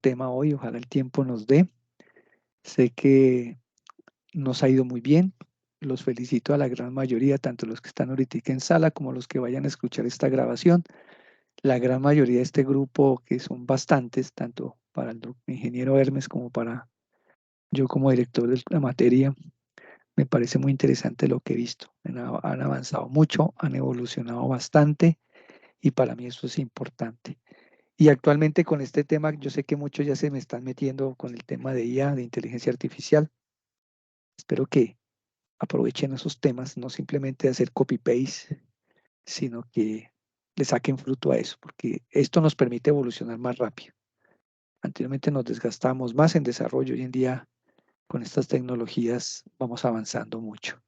tema hoy, ojalá el tiempo nos dé. Sé que nos ha ido muy bien. Los felicito a la gran mayoría, tanto los que están ahorita en sala como los que vayan a escuchar esta grabación. La gran mayoría de este grupo, que son bastantes, tanto para el ingeniero Hermes como para yo como director de la materia, me parece muy interesante lo que he visto. Han avanzado mucho, han evolucionado bastante y para mí eso es importante. Y actualmente con este tema, yo sé que muchos ya se me están metiendo con el tema de IA, de inteligencia artificial. Espero que aprovechen esos temas, no simplemente hacer copy-paste, sino que le saquen fruto a eso, porque esto nos permite evolucionar más rápido. Anteriormente nos desgastamos más en desarrollo, hoy en día con estas tecnologías vamos avanzando mucho.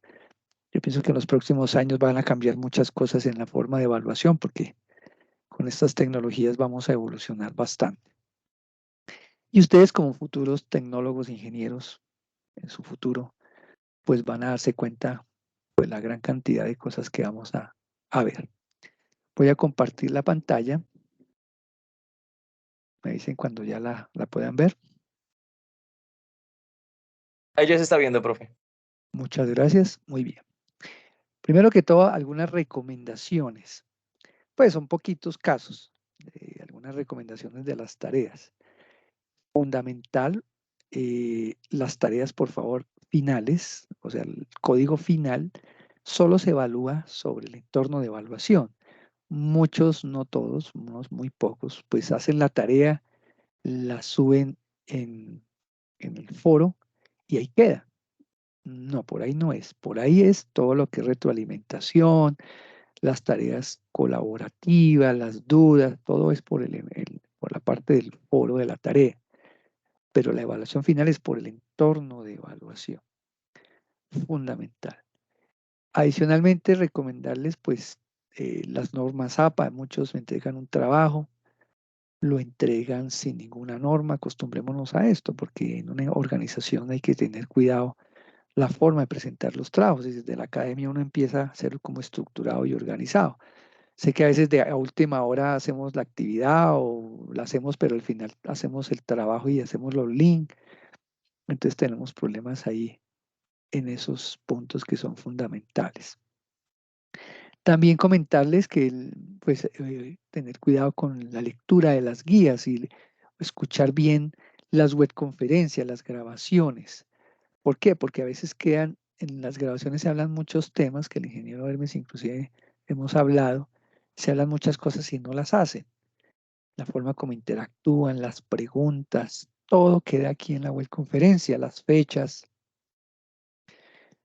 Yo pienso que en los próximos años van a cambiar muchas cosas en la forma de evaluación, porque con estas tecnologías vamos a evolucionar bastante. Y ustedes como futuros tecnólogos, ingenieros, en su futuro, pues van a darse cuenta pues la gran cantidad de cosas que vamos a ver. Voy a compartir la pantalla. Me dicen cuando ya la puedan ver. Ahí ya se está viendo, profe. Muchas gracias. Muy bien. Primero que todo, algunas recomendaciones. Pues son poquitos casos, algunas recomendaciones de las tareas. Fundamental, las tareas, por favor, finales, o sea, el código final, solo se evalúa sobre el entorno de evaluación. Muchos, no todos, unos muy pocos, pues hacen la tarea, la suben en el foro y ahí queda. No, por ahí no es. Por ahí es todo lo que es retroalimentación, las tareas colaborativas, las dudas, todo es por, por la parte del foro de la tarea. Pero la evaluación final es por el entorno de evaluación. Fundamental. Adicionalmente, recomendarles pues las normas APA. Muchos me entregan un trabajo, lo entregan sin ninguna norma. Acostumbrémonos a esto, porque en una organización hay que tener cuidado la forma de presentar los trabajos. Y desde la academia uno empieza a ser como estructurado y organizado. Sé que a veces a última hora hacemos la actividad o la hacemos, pero al final hacemos el trabajo y hacemos los links. Entonces tenemos problemas ahí en esos puntos que son fundamentales. También comentarles que pues, tener cuidado con la lectura de las guías y escuchar bien las webconferencias, las grabaciones. ¿Por qué? Porque a veces quedan, en las grabaciones se hablan muchos temas que el ingeniero Hermes inclusive hemos hablado, se hablan muchas cosas y no las hacen. La forma como interactúan, las preguntas, todo queda aquí en la webconferencia, las fechas.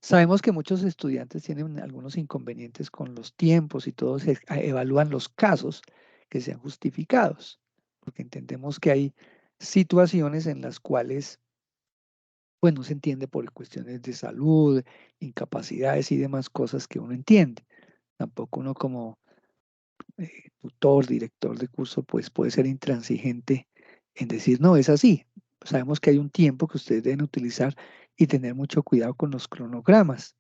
Sabemos que muchos estudiantes tienen algunos inconvenientes con los tiempos y todos evalúan los casos que sean justificados, porque entendemos que hay situaciones en las cuales pues no se entiende por cuestiones de salud, incapacidades y demás cosas que uno entiende. Tampoco uno como tutor, director de curso, pues puede ser intransigente en decir, no, es así. Sabemos que hay un tiempo que ustedes deben utilizar y tener mucho cuidado con los cronogramas.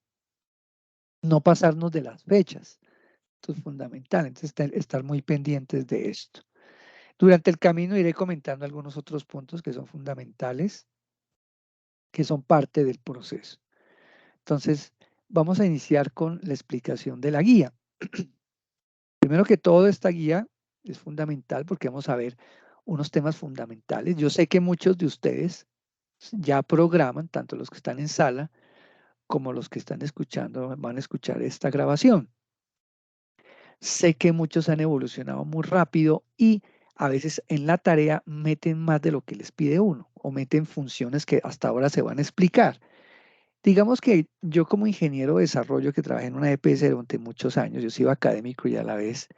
No pasarnos de las fechas. Esto es fundamental. Entonces, estar muy pendientes de esto. Durante el camino iré comentando algunos otros puntos que son fundamentales, que son parte del proceso. Entonces, vamos a iniciar con la explicación de la guía. Primero que todo, esta guía es fundamental porque vamos a ver unos temas fundamentales. Yo sé que muchos de ustedes ya programan, tanto los que están en sala como los que están escuchando, van a escuchar esta grabación. Sé que muchos han evolucionado muy rápido y a veces en la tarea meten más de lo que les pide uno o meten funciones que hasta ahora se van a explicar. Digamos que yo como ingeniero de desarrollo que trabajé en una EPS durante muchos años, yo sigo académico y a la vez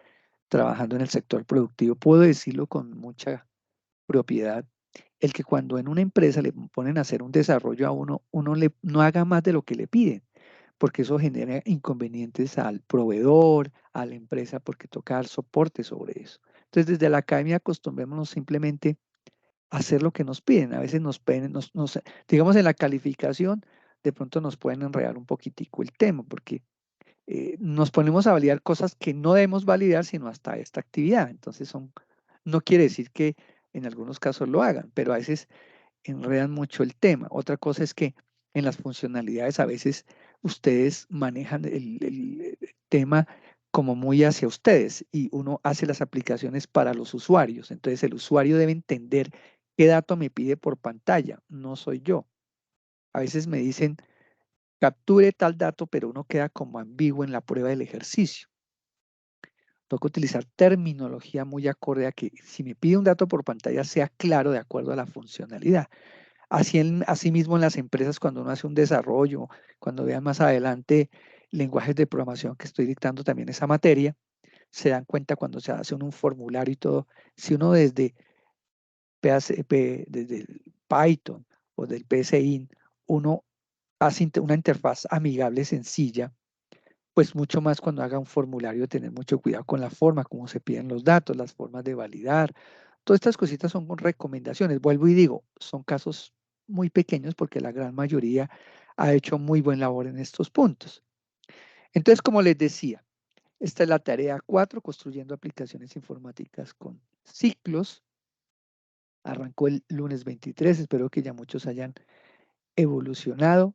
trabajando en el sector productivo, puedo decirlo con mucha propiedad, el que cuando en una empresa le ponen a hacer un desarrollo a uno, no haga más de lo que le piden, porque eso genera inconvenientes al proveedor, a la empresa, porque toca dar soporte sobre eso. Entonces, desde la academia acostumbrémonos simplemente a hacer lo que nos piden. A veces nos piden, digamos en la calificación, de pronto nos pueden enredar un poquitico el tema, porque nos ponemos a validar cosas que no debemos validar, sino hasta esta actividad. Entonces, no quiere decir que en algunos casos lo hagan, pero a veces enredan mucho el tema. Otra cosa es que en las funcionalidades a veces ustedes manejan el tema como muy hacia ustedes y uno hace las aplicaciones para los usuarios. Entonces el usuario debe entender qué dato me pide por pantalla, no soy yo. A veces me dicen, capture tal dato, pero uno queda como ambiguo en la prueba del ejercicio. Toca utilizar terminología muy acorde a que si me pide un dato por pantalla sea claro de acuerdo a la funcionalidad. Asimismo, en las empresas, cuando uno hace un desarrollo, cuando vean más adelante lenguajes de programación que estoy dictando también esa materia, se dan cuenta cuando se hace un formulario y todo, si uno desde, desde el Python o del PSIN, uno hace una interfaz amigable, sencilla, pues mucho más cuando haga un formulario, tener mucho cuidado con la forma, cómo se piden los datos, las formas de validar. Todas estas cositas son recomendaciones. Vuelvo y digo, son casos muy pequeños porque la gran mayoría ha hecho muy buen labor en estos puntos. Entonces, como les decía, esta es la tarea 4, construyendo aplicaciones informáticas con ciclos. Arrancó el lunes 23, espero que ya muchos hayan evolucionado.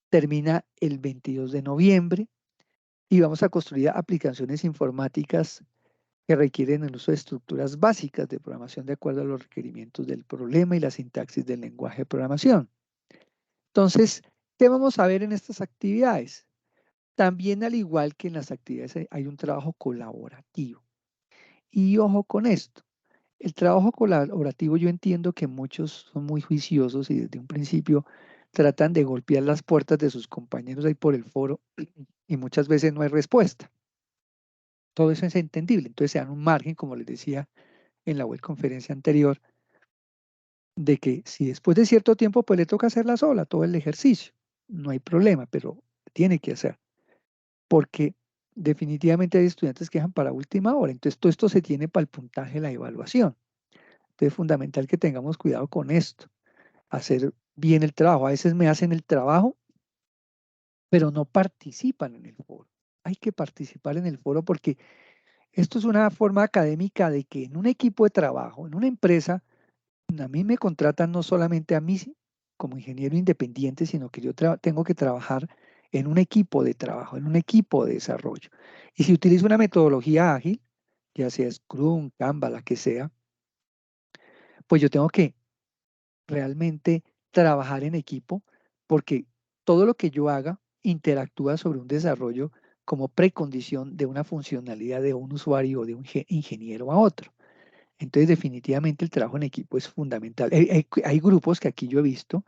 Termina el 22 de noviembre y vamos a construir aplicaciones informáticas que requieren el uso de estructuras básicas de programación de acuerdo a los requerimientos del problema y la sintaxis del lenguaje de programación. Entonces, ¿qué vamos a ver en estas actividades? También, al igual que en las actividades, hay un trabajo colaborativo. Y ojo con esto, el trabajo colaborativo, yo entiendo que muchos son muy juiciosos y desde un principio tratan de golpear las puertas de sus compañeros ahí por el foro y muchas veces no hay respuesta. Todo eso es entendible, entonces se dan un margen, como les decía en la web conferencia anterior, de que si después de cierto tiempo pues le toca hacerla sola, todo el ejercicio, no hay problema, pero tiene que hacer, porque definitivamente hay estudiantes que dejan para última hora, entonces todo esto se tiene para el puntaje de la evaluación. Entonces es fundamental que tengamos cuidado con esto, hacer bien el trabajo. A veces me hacen el trabajo, pero no participan en el foro. Hay que participar en el foro porque esto es una forma académica de que en un equipo de trabajo, en una empresa, a mí me contratan no solamente a mí como ingeniero independiente, sino que yo tengo que trabajar en un equipo de trabajo, en un equipo de desarrollo. Y si utilizo una metodología ágil, ya sea Scrum, Canva, la que sea, pues yo tengo que realmente trabajar en equipo porque todo lo que yo haga interactúa sobre un desarrollo como precondición de una funcionalidad de un usuario o de un ingeniero a otro. Entonces, definitivamente el trabajo en equipo es fundamental. Hay grupos que aquí yo he visto,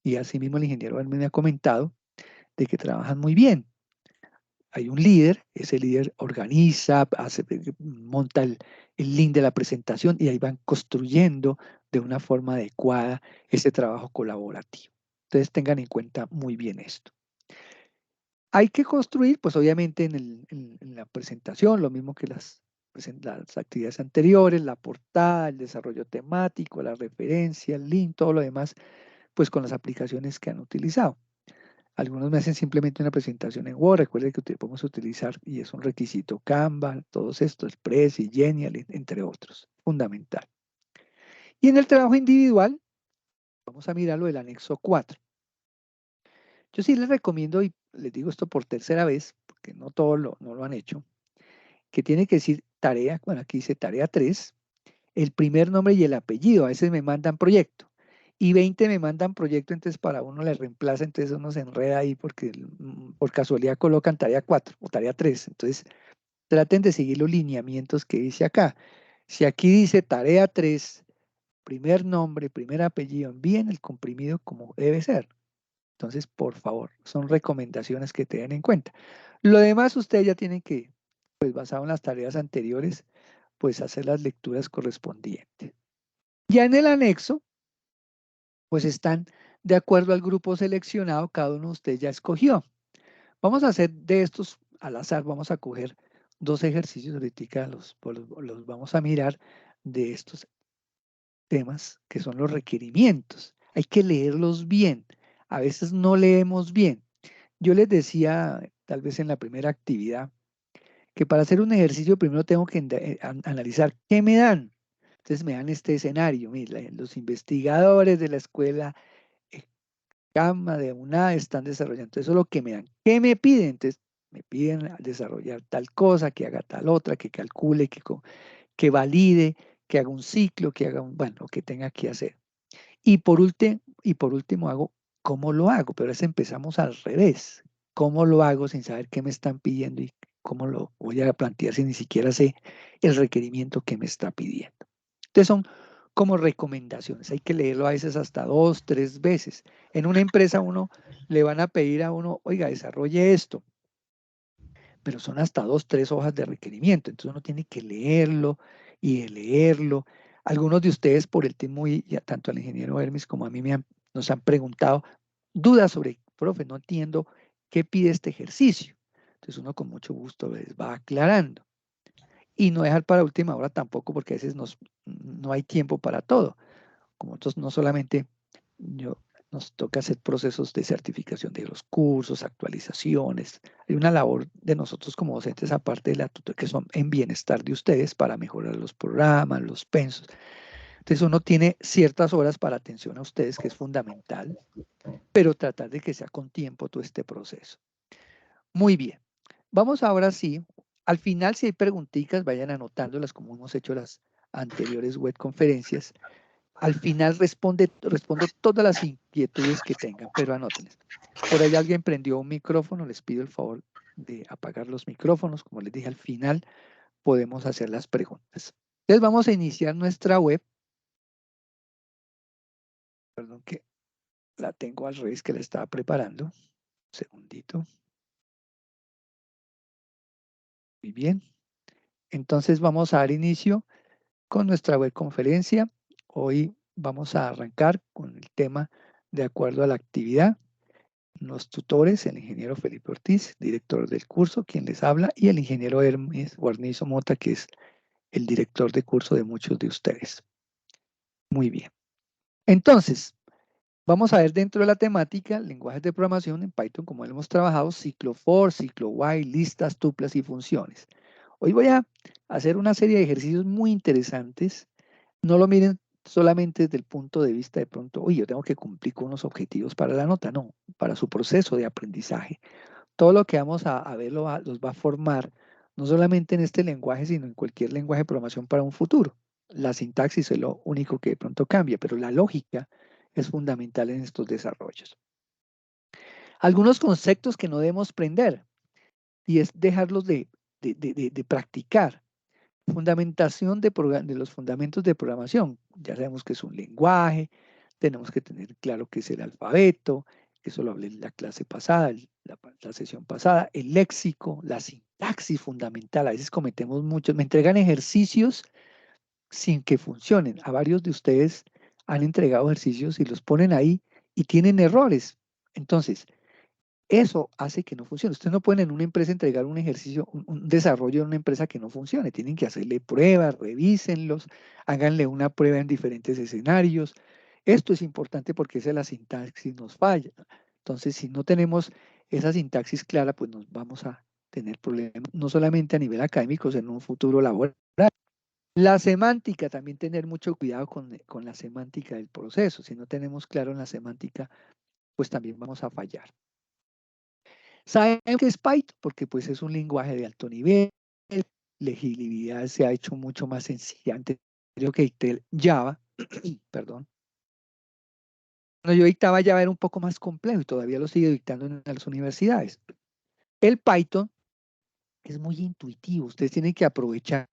y así mismo el ingeniero me ha comentado, de que trabajan muy bien. Hay un líder, ese líder organiza, monta el link de la presentación y ahí van construyendo de una forma adecuada ese trabajo colaborativo. Entonces, tengan en cuenta muy bien esto. Hay que construir, pues obviamente en la presentación, lo mismo que las actividades anteriores, la portada, el desarrollo temático, la referencia, el link, todo lo demás, pues con las aplicaciones que han utilizado. Algunos me hacen simplemente una presentación en Word, recuerden que podemos utilizar, y es un requisito, Canva, todos estos, Prezi, Genial, entre otros, fundamental. Y en el trabajo individual, vamos a mirar lo del anexo 4. Yo sí les recomiendo, y les digo esto por tercera vez, porque no todos no lo han hecho, que tiene que decir tarea, bueno, aquí dice tarea 3, el primer nombre y el apellido. A veces me mandan proyecto y 20 me mandan proyecto, entonces para uno le reemplaza, entonces uno se enreda ahí porque por casualidad colocan tarea 4 o tarea 3. Entonces traten de seguir los lineamientos que dice acá. Si aquí dice tarea 3, primer nombre, primer apellido, envíen el comprimido como debe ser. Entonces, por favor, son recomendaciones que tengan en cuenta. Lo demás ustedes ya tienen que, pues basado en las tareas anteriores, pues hacer las lecturas correspondientes. Ya en el anexo, pues están de acuerdo al grupo seleccionado, cada uno de ustedes ya escogió. Vamos a hacer de estos al azar, vamos a coger dos ejercicios, ahorita los vamos a mirar de estos temas que son los requerimientos. Hay que leerlos bien, a veces no leemos bien. Yo les decía, tal vez en la primera actividad, que para hacer un ejercicio primero tengo que analizar qué me dan. Entonces me dan este escenario, mira, los investigadores de la escuela Gamma de UNA están desarrollando, eso es lo que me dan. ¿Qué me piden? Entonces me piden desarrollar tal cosa, que haga tal otra, que calcule, que valide, que haga un ciclo, que haga bueno, lo que tenga que hacer. Y por último hago, ¿cómo lo hago? Pero es empezamos al revés. ¿Cómo lo hago sin saber qué me están pidiendo y cómo lo voy a plantear si ni siquiera sé el requerimiento que me está pidiendo? Entonces son como recomendaciones. Hay que leerlo a veces hasta 2, 3 veces. En una empresa uno le van a pedir a uno, oiga, desarrolle esto, pero son hasta 2, 3 hojas de requerimiento. Entonces uno tiene que leerlo y leerlo. Algunos de ustedes por el tema, y ya tanto al ingeniero Hermes como a mí nos han preguntado dudas sobre, profe, no entiendo qué pide este ejercicio. Entonces uno con mucho gusto les va aclarando. Y no dejar para última hora tampoco, porque a veces no hay tiempo para todo. Como nosotros no solamente nos toca hacer procesos de certificación de los cursos, actualizaciones. Hay una labor de nosotros como docentes, aparte de la tutoría, que son en bienestar de ustedes para mejorar los programas, los pensos. Entonces uno tiene ciertas horas para atención a ustedes, que es fundamental, pero tratar de que sea con tiempo todo este proceso. Muy bien. Vamos ahora sí. Al final, si hay preguntitas, vayan anotándolas como hemos hecho las anteriores web conferencias. Al final respondo todas las inquietudes que tengan, pero anótenlas. Por ahí alguien prendió un micrófono, les pido el favor de apagar los micrófonos. Como les dije, al final podemos hacer las preguntas. Entonces vamos a iniciar nuestra web. Perdón que la tengo al revés, que la estaba preparando. Un segundito. Muy bien. Entonces vamos a dar inicio con nuestra web conferencia. Hoy vamos a arrancar con el tema de acuerdo a la actividad. Los tutores, el ingeniero Felipe Ortiz, director del curso, quien les habla, y el ingeniero Hermes Guarnizo Mota, que es el director de curso de muchos de ustedes. Muy bien. Entonces, vamos a ver dentro de la temática, lenguajes de programación en Python, como hemos trabajado, ciclo for, ciclo while, listas, tuplas y funciones. Hoy voy a hacer una serie de ejercicios muy interesantes. No lo miren solamente desde el punto de vista de pronto, oye, yo tengo que cumplir con unos objetivos para la nota, no, para su proceso de aprendizaje. Todo lo que vamos a ver los va a formar, no solamente en este lenguaje, sino en cualquier lenguaje de programación para un futuro. La sintaxis es lo único que de pronto cambia, pero la lógica es fundamental en estos desarrollos. Algunos conceptos que no debemos prender, y es dejarlos de practicar. Fundamentación de los fundamentos de programación. Ya sabemos que es un lenguaje, tenemos que tener claro qué es el alfabeto, eso lo hablé en la clase pasada, la sesión pasada, el léxico, la sintaxis fundamental. A veces cometemos muchos, me entregan ejercicios sin que funcionen. A varios de ustedes han entregado ejercicios y los ponen ahí y tienen errores. Entonces, eso hace que no funcione. Ustedes no pueden en una empresa entregar un ejercicio, un desarrollo en una empresa que no funcione. Tienen que hacerle pruebas, revísenlos, háganle una prueba en diferentes escenarios. Esto es importante porque esa es la sintaxis nos falla. Entonces, si no tenemos esa sintaxis clara, pues nos vamos a tener problemas, no solamente a nivel académico, sino en un futuro laboral. La semántica, también tener mucho cuidado con la semántica del proceso. Si no tenemos claro en la semántica, pues también vamos a fallar. ¿Saben qué es Python? Porque pues es un lenguaje de alto nivel, legibilidad se ha hecho mucho más sencilla. Antes creo que dicté Java, perdón. Cuando yo dictaba Java era un poco más complejo y todavía lo sigue dictando en las universidades. El Python es muy intuitivo. Ustedes tienen que aprovechar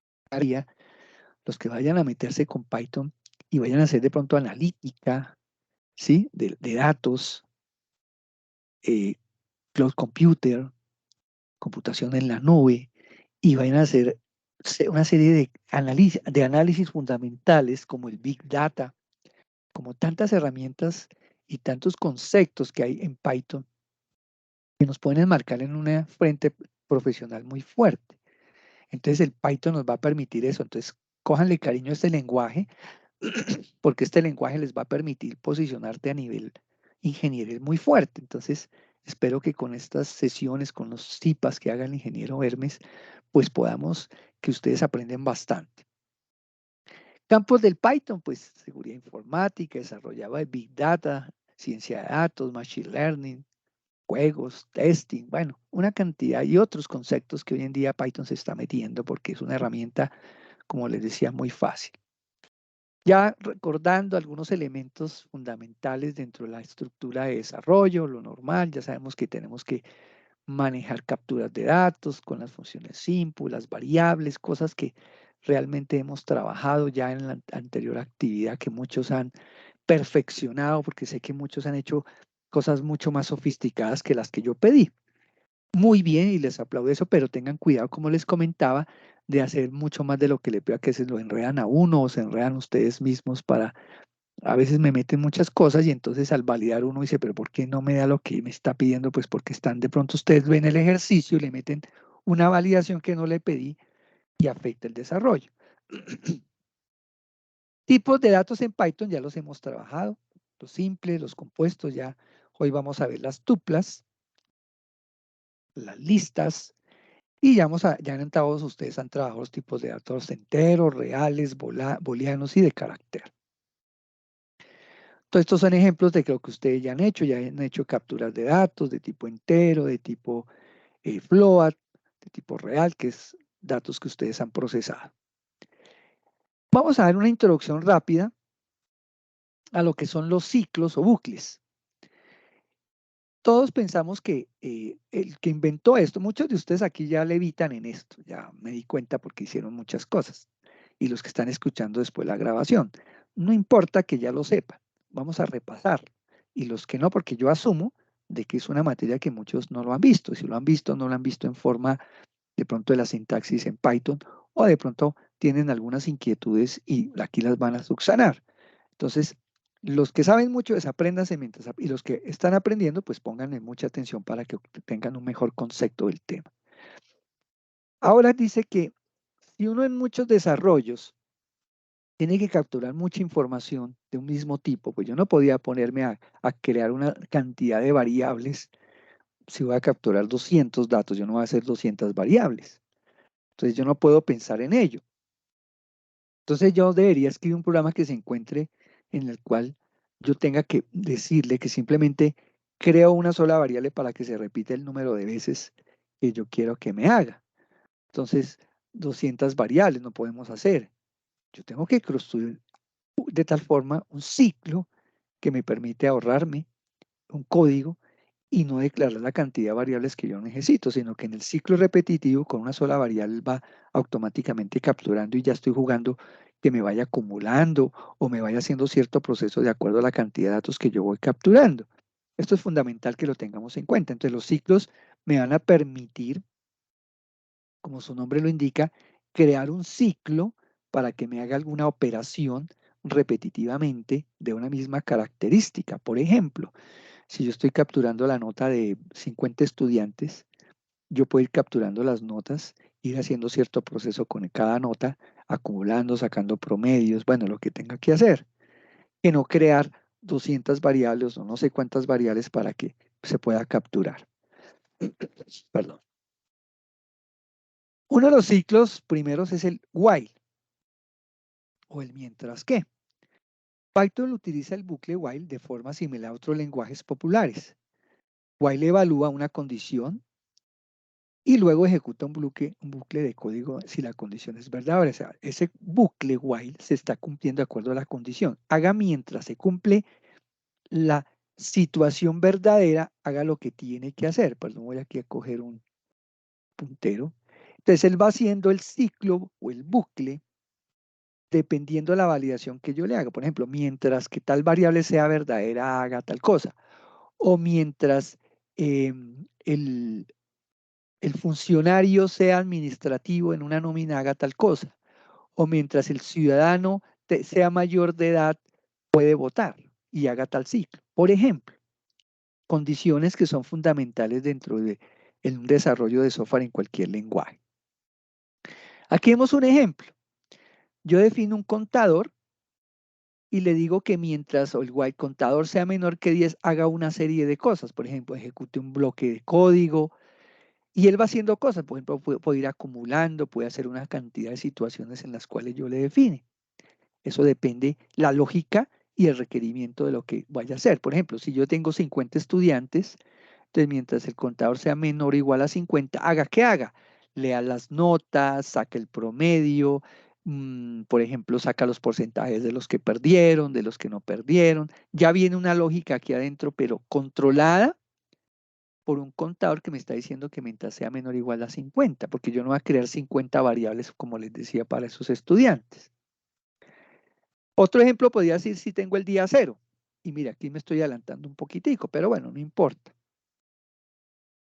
los que vayan a meterse con Python y vayan a hacer de pronto analítica, ¿sí? De datos, cloud computer, computación en la nube, y vayan a hacer una serie de análisis fundamentales como el Big Data, como tantas herramientas y tantos conceptos que hay en Python que nos pueden enmarcar en una frente profesional muy fuerte. Entonces el Python nos va a permitir eso. Entonces cójanle cariño a este lenguaje porque este lenguaje les va a permitir posicionarte a nivel ingenieril muy fuerte. Entonces espero que con estas sesiones, con los CIPAs que haga el ingeniero Hermes, pues podamos que ustedes aprenden bastante. Campos del Python, pues seguridad informática, desarrollaba de Big Data, ciencia de datos, Machine Learning, juegos, testing, bueno, una cantidad y otros conceptos que hoy en día Python se está metiendo porque es una herramienta, como les decía, muy fácil. Ya recordando algunos elementos fundamentales dentro de la estructura de desarrollo, lo normal, ya sabemos que tenemos que manejar capturas de datos con las funciones simple, las variables, cosas que realmente hemos trabajado ya en la anterior actividad que muchos han perfeccionado, porque sé que muchos han hecho cosas mucho más sofisticadas que las que yo pedí. Muy bien y les aplaudo eso, pero tengan cuidado, como les comentaba, de hacer mucho más de lo que le pido, que se lo enredan a uno o se enredan ustedes mismos para, a veces me meten muchas cosas y entonces al validar uno dice, pero ¿por qué no me da lo que me está pidiendo? Pues porque están, de pronto ustedes ven el ejercicio y le meten una validación que no le pedí y afecta el desarrollo. Tipos de datos en Python ya los hemos trabajado, los simples, los compuestos, ya hoy vamos a ver las tuplas, las listas, y ya en todos ustedes han trabajado los tipos de datos enteros, reales, booleanos y de carácter. Todos estos son ejemplos de lo que ustedes ya han hecho capturas de datos de tipo entero, de tipo float, de tipo real, que es datos que ustedes han procesado. Vamos a dar una introducción rápida a lo que son los ciclos o bucles. Todos pensamos que el que inventó esto, muchos de ustedes aquí ya levitan en esto, ya me di cuenta porque hicieron muchas cosas, y los que están escuchando después la grabación. No importa que ya lo sepan, vamos a repasar, y los que no, porque yo asumo de que es una materia que muchos no lo han visto, y si lo han visto, no lo han visto en forma de pronto de la sintaxis en Python, o de pronto tienen algunas inquietudes y aquí las van a subsanar. Entonces, los que saben mucho, desapréndanse mientras, y los que están aprendiendo, pues pónganle mucha atención para que tengan un mejor concepto del tema. Ahora dice que si uno en muchos desarrollos tiene que capturar mucha información de un mismo tipo, pues yo no podía ponerme a crear una cantidad de variables. Si voy a capturar 200 datos, yo no voy a hacer 200 variables. Entonces yo no puedo pensar en ello. Entonces yo debería escribir un programa que se encuentre en el cual yo tenga que decirle que simplemente creo una sola variable para que se repita el número de veces que yo quiero que me haga. Entonces, 200 variables no podemos hacer. Yo tengo que construir de tal forma un ciclo que me permite ahorrarme un código y no declarar la cantidad de variables que yo necesito, sino que en el ciclo repetitivo con una sola variable va automáticamente capturando y ya estoy jugando que me vaya acumulando o me vaya haciendo cierto proceso de acuerdo a la cantidad de datos que yo voy capturando. Esto es fundamental que lo tengamos en cuenta. Entonces los ciclos me van a permitir, como su nombre lo indica, crear un ciclo para que me haga alguna operación repetitivamente de una misma característica. Por ejemplo, si yo estoy capturando la nota de 50 estudiantes, yo puedo ir capturando las notas, ir haciendo cierto proceso con cada nota, acumulando, sacando promedios, bueno, lo que tenga que hacer, que no crear 200 variables o no sé cuántas variables para que se pueda capturar. Perdón. Uno de los ciclos primeros es el while o el mientras que. Python utiliza el bucle while de forma similar a otros lenguajes populares. While evalúa una condición y luego ejecuta un bucle de código si la condición es verdadera. O sea, ese bucle while se está cumpliendo de acuerdo a la condición. Haga mientras se cumple la situación verdadera, haga lo que tiene que hacer. Perdón, voy aquí a coger un puntero. Entonces él va haciendo el ciclo o el bucle dependiendo de la validación que yo le haga. Por ejemplo, mientras que tal variable sea verdadera, haga tal cosa. O mientras el funcionario sea administrativo en una nómina, haga tal cosa. O mientras el ciudadano sea mayor de edad, puede votar y haga tal ciclo. Por ejemplo, condiciones que son fundamentales dentro de un desarrollo de software en cualquier lenguaje. Aquí vemos un ejemplo. Yo defino un contador y le digo que mientras el while contador sea menor que 10, haga una serie de cosas. Por ejemplo, ejecute un bloque de código, y él va haciendo cosas, por ejemplo, puede ir acumulando, puede hacer una cantidad de situaciones en las cuales yo le define. Eso depende la lógica y el requerimiento de lo que vaya a hacer. Por ejemplo, si yo tengo 50 estudiantes, entonces mientras el contador sea menor o igual a 50, haga que haga. Lea las notas, saque el promedio, por ejemplo, saca los porcentajes de los que perdieron, de los que no perdieron. Ya viene una lógica aquí adentro, pero controlada por un contador que me está diciendo que mientras sea menor o igual a 50, porque yo no voy a crear 50 variables, como les decía, para esos estudiantes. Otro ejemplo podría decir si tengo el día 0. Y mira, aquí me estoy adelantando un poquitico, pero bueno, no importa.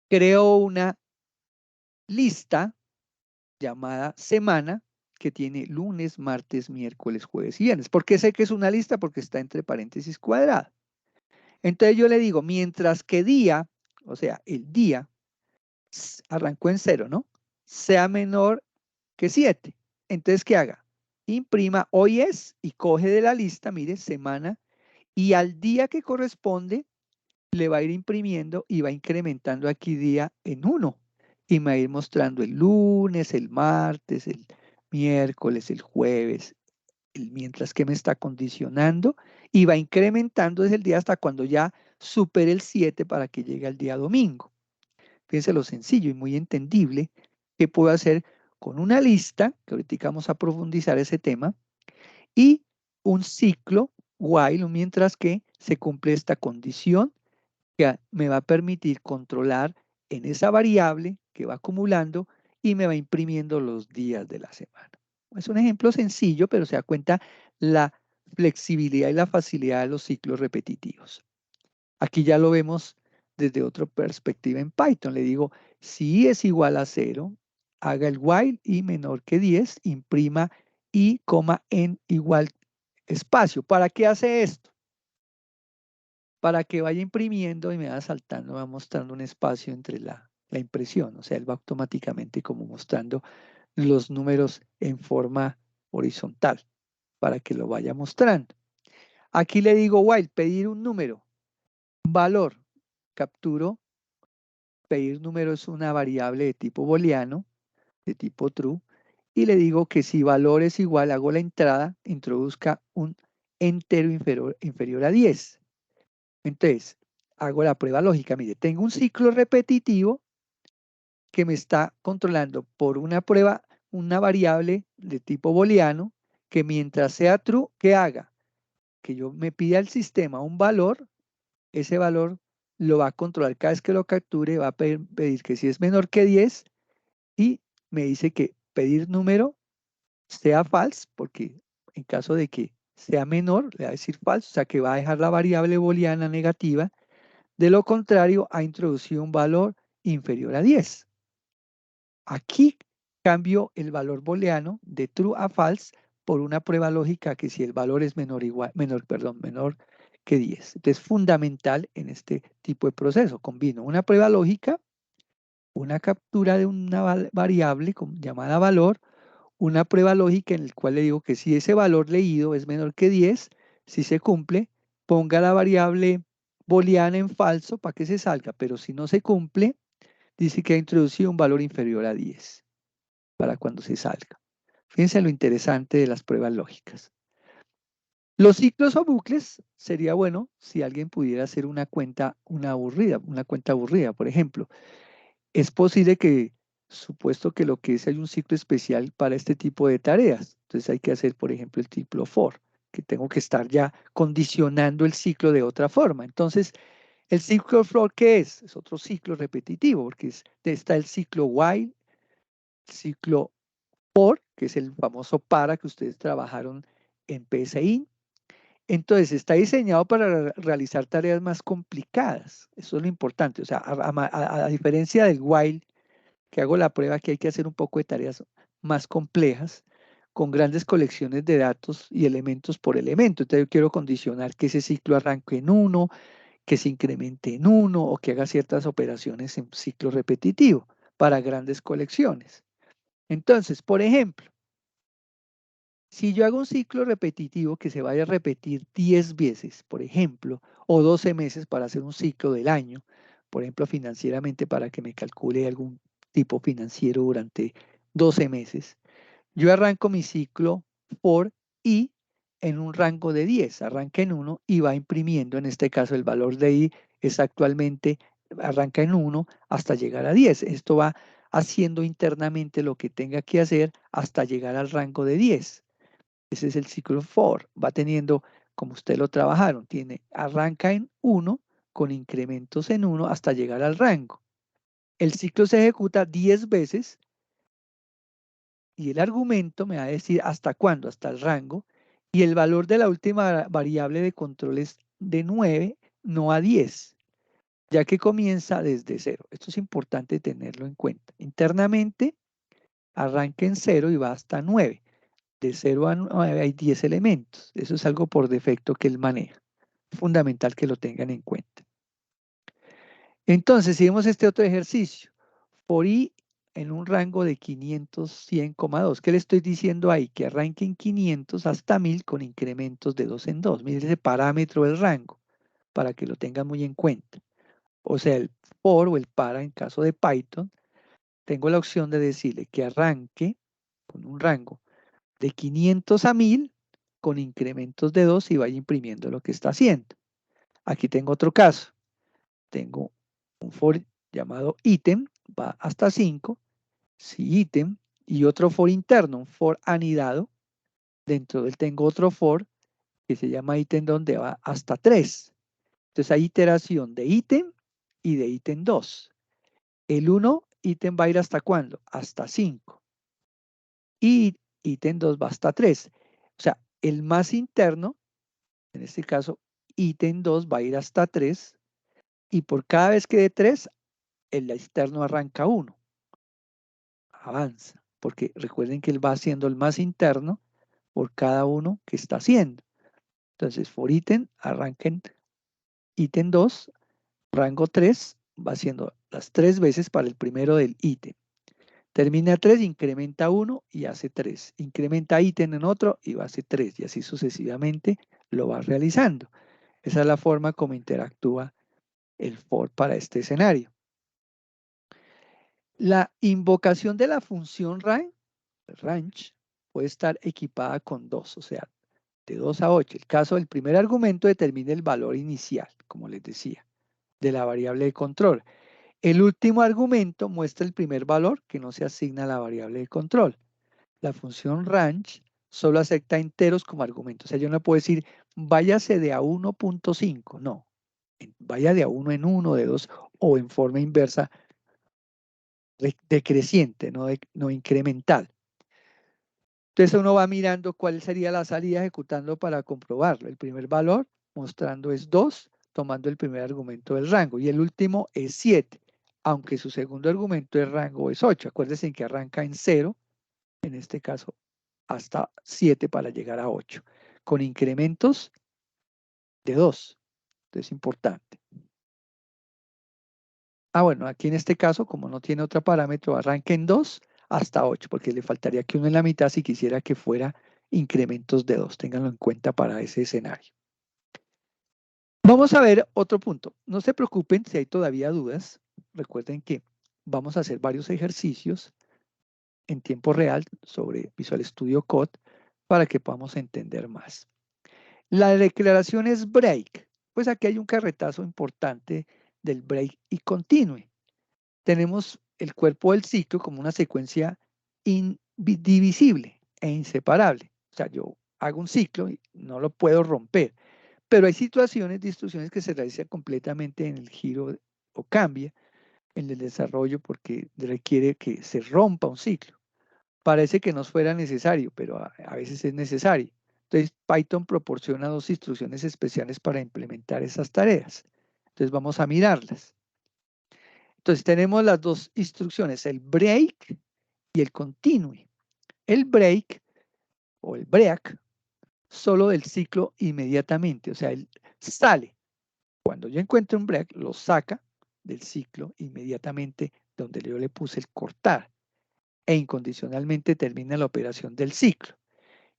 Creo una lista llamada semana que tiene lunes, martes, miércoles, jueves y viernes. ¿Por qué sé que es una lista? Porque está entre paréntesis cuadradas. Entonces yo le digo, mientras que día, o sea, el día, arrancó en 0, ¿no? Sea menor que 7. Entonces, ¿qué haga? Imprima hoy es y coge de la lista, mire, semana, y al día que corresponde le va a ir imprimiendo y va incrementando aquí día en 1. Y me va a ir mostrando el lunes, el martes, el miércoles, el jueves, mientras que me está condicionando y va incrementando desde el día hasta cuando ya supere el 7 para que llegue al día domingo. Fíjense lo sencillo y muy entendible que puedo hacer con una lista, que ahorita vamos a profundizar ese tema, y un ciclo while, mientras que se cumple esta condición que me va a permitir controlar en esa variable que va acumulando y me va imprimiendo los días de la semana. Es un ejemplo sencillo, pero se da cuenta la flexibilidad y la facilidad de los ciclos repetitivos. Aquí ya lo vemos desde otra perspectiva en Python. Le digo, si es igual a 0, haga el while y menor que 10, imprima y, en igual espacio. ¿Para qué hace esto? Para que vaya imprimiendo y me va saltando, va mostrando un espacio entre la impresión. O sea, él va automáticamente como mostrando los números en forma horizontal para que lo vaya mostrando. Aquí le digo while, pedir un número, un valor. Capturo, pedir número es una variable de tipo booleano, de tipo true, y le digo que si valor es igual, hago la entrada, introduzca un entero inferior a 10. Entonces, hago la prueba lógica. Mire, tengo un ciclo repetitivo que me está controlando por una prueba, una variable de tipo booleano, que mientras sea true, ¿qué haga? Que yo me pida al sistema un valor, ese valor lo va a controlar cada vez que lo capture, va a pedir que si es menor que 10 y me dice que pedir número sea false, porque en caso de que sea menor, le va a decir false, o sea que va a dejar la variable booleana negativa. De lo contrario, ha introducido un valor inferior a 10. Aquí cambio el valor booleano de true a false por una prueba lógica que si el valor es menor que 10. Entonces, es fundamental en este tipo de proceso. Combino una prueba lógica, una captura de una variable llamada valor, una prueba lógica en la cual le digo que si ese valor leído es menor que 10, si se cumple, ponga la variable booleana en falso para que se salga, pero si no se cumple, dice que ha introducido un valor inferior a 10 para cuando se salga. Fíjense lo interesante de las pruebas lógicas. Los ciclos o bucles sería bueno si alguien pudiera hacer una cuenta aburrida, por ejemplo. Es posible que, supuesto que lo que es hay un ciclo especial para este tipo de tareas. Entonces hay que hacer, por ejemplo, el ciclo for, que tengo que estar ya condicionando el ciclo de otra forma. Entonces, ¿el ciclo for qué es? Es otro ciclo repetitivo, porque está el ciclo while, ciclo for, que es el famoso para que ustedes trabajaron en PSI. Entonces, está diseñado para realizar tareas más complicadas. Eso es lo importante. O sea, a diferencia del while, que hago la prueba que hay que hacer un poco de tareas más complejas, con grandes colecciones de datos y elementos por elemento. Entonces, yo quiero condicionar que ese ciclo arranque en 1, que se incremente en 1 o que haga ciertas operaciones en ciclo repetitivo para grandes colecciones. Entonces, por ejemplo, si yo hago un ciclo repetitivo que se vaya a repetir 10 veces, por ejemplo, o 12 meses para hacer un ciclo del año, por ejemplo, financieramente para que me calcule algún tipo financiero durante 12 meses, yo arranco mi ciclo for i en un rango de 10, arranca en 1 y va imprimiendo, en este caso el valor de I es actualmente, arranca en 1 hasta llegar a 10. Esto va haciendo internamente lo que tenga que hacer hasta llegar al rango de 10. Ese es el ciclo for, va teniendo, como usted lo trabajaron, arranca en 1 con incrementos en 1 hasta llegar al rango. El ciclo se ejecuta 10 veces y el argumento me va a decir hasta cuándo, hasta el rango, y el valor de la última variable de control es de 9, no a 10, ya que comienza desde 0. Esto es importante tenerlo en cuenta. Internamente arranca en 0 y va hasta 9. De 0 a 9 hay 10 elementos. Eso es algo por defecto que él maneja. Fundamental que lo tengan en cuenta. Entonces, si vemos este otro ejercicio, for i en un rango de 500, 100,2. ¿Qué le estoy diciendo ahí? Que arranque en 500 hasta 1000 con incrementos de 2 en 2. Mire ese parámetro del rango, para que lo tengan muy en cuenta. O sea, el for o el para en caso de Python, tengo la opción de decirle que arranque con un rango de 500 a 1000 con incrementos de 2 y vaya imprimiendo lo que está haciendo. Aquí tengo otro caso. Tengo un for llamado item, va hasta 5. Si item y otro for interno, un for anidado. Dentro de él tengo otro for que se llama item donde va hasta 3. Entonces hay iteración de ítem y de ítem 2. El 1 ítem va a ir hasta ¿cuándo? Hasta 5. Y ítem 2 va hasta 3. O sea, el más interno, en este caso, ítem 2 va a ir hasta 3. Y por cada vez que dé 3, el externo arranca 1. Avanza. Porque recuerden que él va haciendo el más interno por cada uno que está haciendo. Entonces, for ítem, arranquen ítem 2, rango 3, va haciendo las 3 veces para el primero del ítem. Termina 3, incrementa 1 y hace 3. Incrementa ítem en otro y va a hacer 3. Y así sucesivamente lo va realizando. Esa es la forma como interactúa el for para este escenario. La invocación de la función range puede estar equipada con 2, o sea, de 2 a 8. El caso del primer argumento determina el valor inicial, como les decía, de la variable de control. El último argumento muestra el primer valor que no se asigna a la variable de control. La función range solo acepta enteros como argumento. O sea, yo no puedo decir, váyase de a 1.5. No, vaya de a 1 en 1, de 2 o en forma inversa decreciente, no incremental. Entonces uno va mirando cuál sería la salida ejecutando para comprobarlo. El primer valor mostrando es 2, tomando el primer argumento del rango. Y el último es 7, aunque su segundo argumento de rango es 8. Acuérdense que arranca en 0, en este caso hasta 7 para llegar a 8, con incrementos de 2. Entonces es importante. Bueno, aquí en este caso, como no tiene otro parámetro, arranca en 2 hasta 8, porque le faltaría que uno en la mitad si quisiera que fuera incrementos de 2. Ténganlo en cuenta para ese escenario. Vamos a ver otro punto. No se preocupen si hay todavía dudas. Recuerden que vamos a hacer varios ejercicios en tiempo real sobre Visual Studio Code para que podamos entender más. La declaración es break. Pues aquí hay un carretazo importante del break y continue. Tenemos el cuerpo del ciclo como una secuencia indivisible e inseparable. O sea, yo hago un ciclo y no lo puedo romper. Pero hay situaciones de instrucciones que se realizan completamente en el giro o cambia en el desarrollo porque requiere que se rompa un ciclo. Parece que no fuera necesario, pero a veces es necesario. Entonces, Python proporciona 2 instrucciones especiales para implementar esas tareas. Entonces, vamos a mirarlas. Entonces, tenemos las 2 instrucciones, el break y el continue. El break o el break solo del ciclo inmediatamente, o sea, él sale. Cuando yo encuentro un break, lo saca del ciclo inmediatamente donde yo le puse el cortar e incondicionalmente termina la operación del ciclo.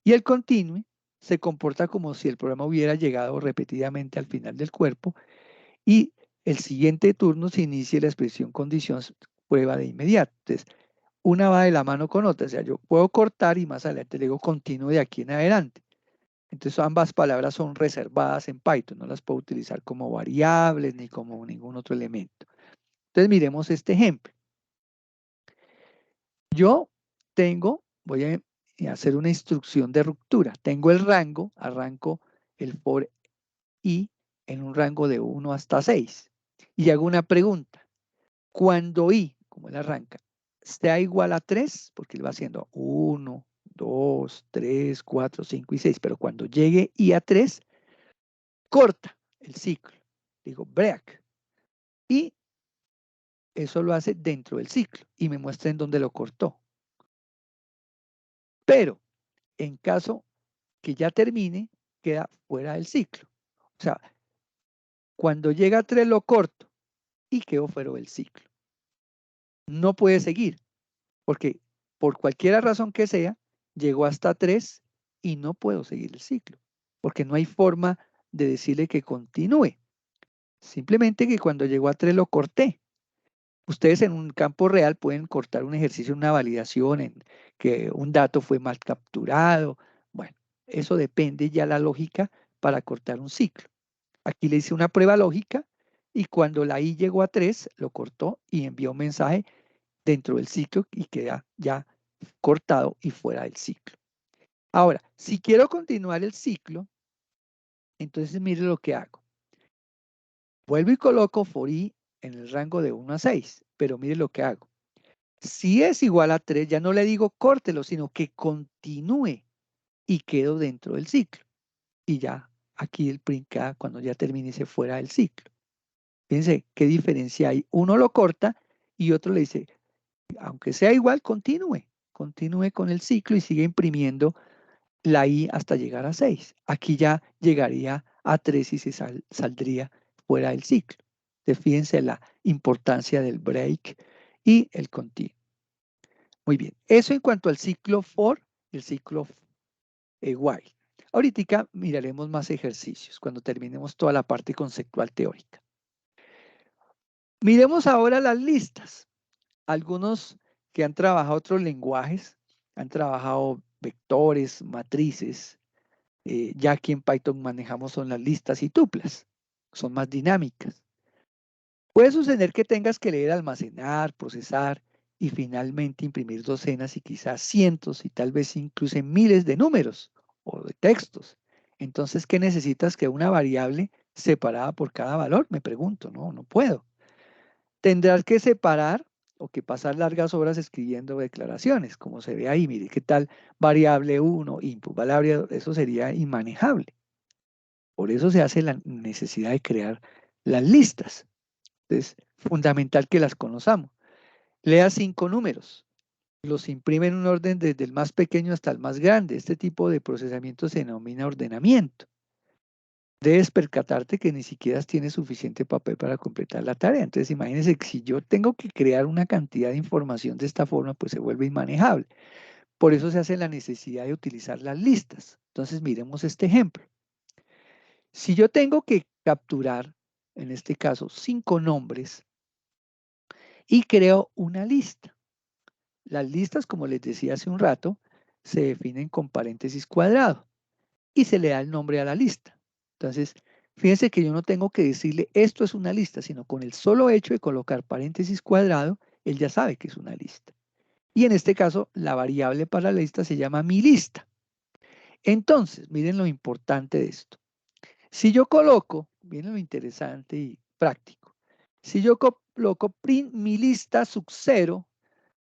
Y el continue se comporta como si el programa hubiera llegado repetidamente al final del cuerpo y el siguiente turno se inicie la expresión condición prueba de inmediato. Entonces, una va de la mano con otra, o sea, yo puedo cortar y más adelante le digo continuo de aquí en adelante. Entonces ambas palabras son reservadas en Python, no las puedo utilizar como variables ni como ningún otro elemento. Entonces miremos este ejemplo. Yo voy a hacer una instrucción de ruptura. Tengo el rango, arranco el for i en un rango de 1 hasta 6. Y hago una pregunta. Cuando i, como él arranca, sea igual a 3, porque él va haciendo 1, 2, 3, 4, 5 y 6, pero cuando llegue i a 3, corta el ciclo. Digo break. Y eso lo hace dentro del ciclo y me muestra en dónde lo cortó. Pero en caso que ya termine, queda fuera del ciclo. O sea, cuando llega a 3 lo corto y quedo fuera del ciclo. No puede seguir, porque por cualquier razón que sea, llegó hasta 3 y no puedo seguir el ciclo, porque no hay forma de decirle que continúe. Simplemente que cuando llegó a 3 lo corté. Ustedes en un campo real pueden cortar un ejercicio, una validación en que un dato fue mal capturado. Bueno, eso depende ya la lógica para cortar un ciclo. Aquí le hice una prueba lógica y cuando la i llegó a 3, lo cortó y envió un mensaje dentro del ciclo y queda ya cortado y fuera del ciclo. Ahora, si quiero continuar el ciclo, entonces mire lo que hago. Vuelvo y coloco for i en el rango de 1 a 6, pero mire lo que hago. Si es igual a 3, ya no le digo córtelo, sino que continúe y quedo dentro del ciclo. Y ya aquí el print queda cuando ya termine y se fuera del ciclo. Fíjense qué diferencia hay. Uno lo corta y otro le dice, aunque sea igual, continúe con el ciclo y sigue imprimiendo la i hasta llegar a 6. Aquí ya llegaría a 3 y se saldría fuera del ciclo. Entonces, fíjense la importancia del break y el continuo. Muy bien, eso en cuanto al ciclo for y el ciclo while. Ahorita miraremos más ejercicios cuando terminemos toda la parte conceptual teórica. Miremos ahora las listas. Algunos que han trabajado otros lenguajes, han trabajado vectores, matrices. Ya aquí en Python manejamos son las listas y tuplas. Son más dinámicas. Puede suceder que tengas que leer, almacenar, procesar y finalmente imprimir docenas y quizás cientos y tal vez incluso miles de números o de textos. Entonces, ¿qué necesitas? Que una variable separada por cada valor, me pregunto, no puedo. Tendrás que separar o que pasar largas horas escribiendo declaraciones, como se ve ahí, mire, ¿qué tal variable 1, input, variable 2? Eso sería inmanejable. Por eso se hace la necesidad de crear las listas. Es fundamental que las conozcamos. Lea 5 números. Los imprime en un orden desde el más pequeño hasta el más grande. Este tipo de procesamiento se denomina ordenamiento. Debes percatarte que ni siquiera tienes suficiente papel para completar la tarea. Entonces, imagínense que si yo tengo que crear una cantidad de información de esta forma, pues se vuelve inmanejable. Por eso se hace la necesidad de utilizar las listas. Entonces, miremos este ejemplo. Si yo tengo que capturar, en este caso, 5 nombres y creo una lista. Las listas, como les decía hace un rato, se definen con paréntesis cuadrado y se le da el nombre a la lista. Entonces, fíjense que yo no tengo que decirle esto es una lista, sino con el solo hecho de colocar paréntesis cuadrado, él ya sabe que es una lista. Y en este caso, la variable para la lista se llama mi lista. Entonces, miren lo importante de esto. Si yo coloco, miren lo interesante y práctico. Si yo coloco print mi lista sub 0,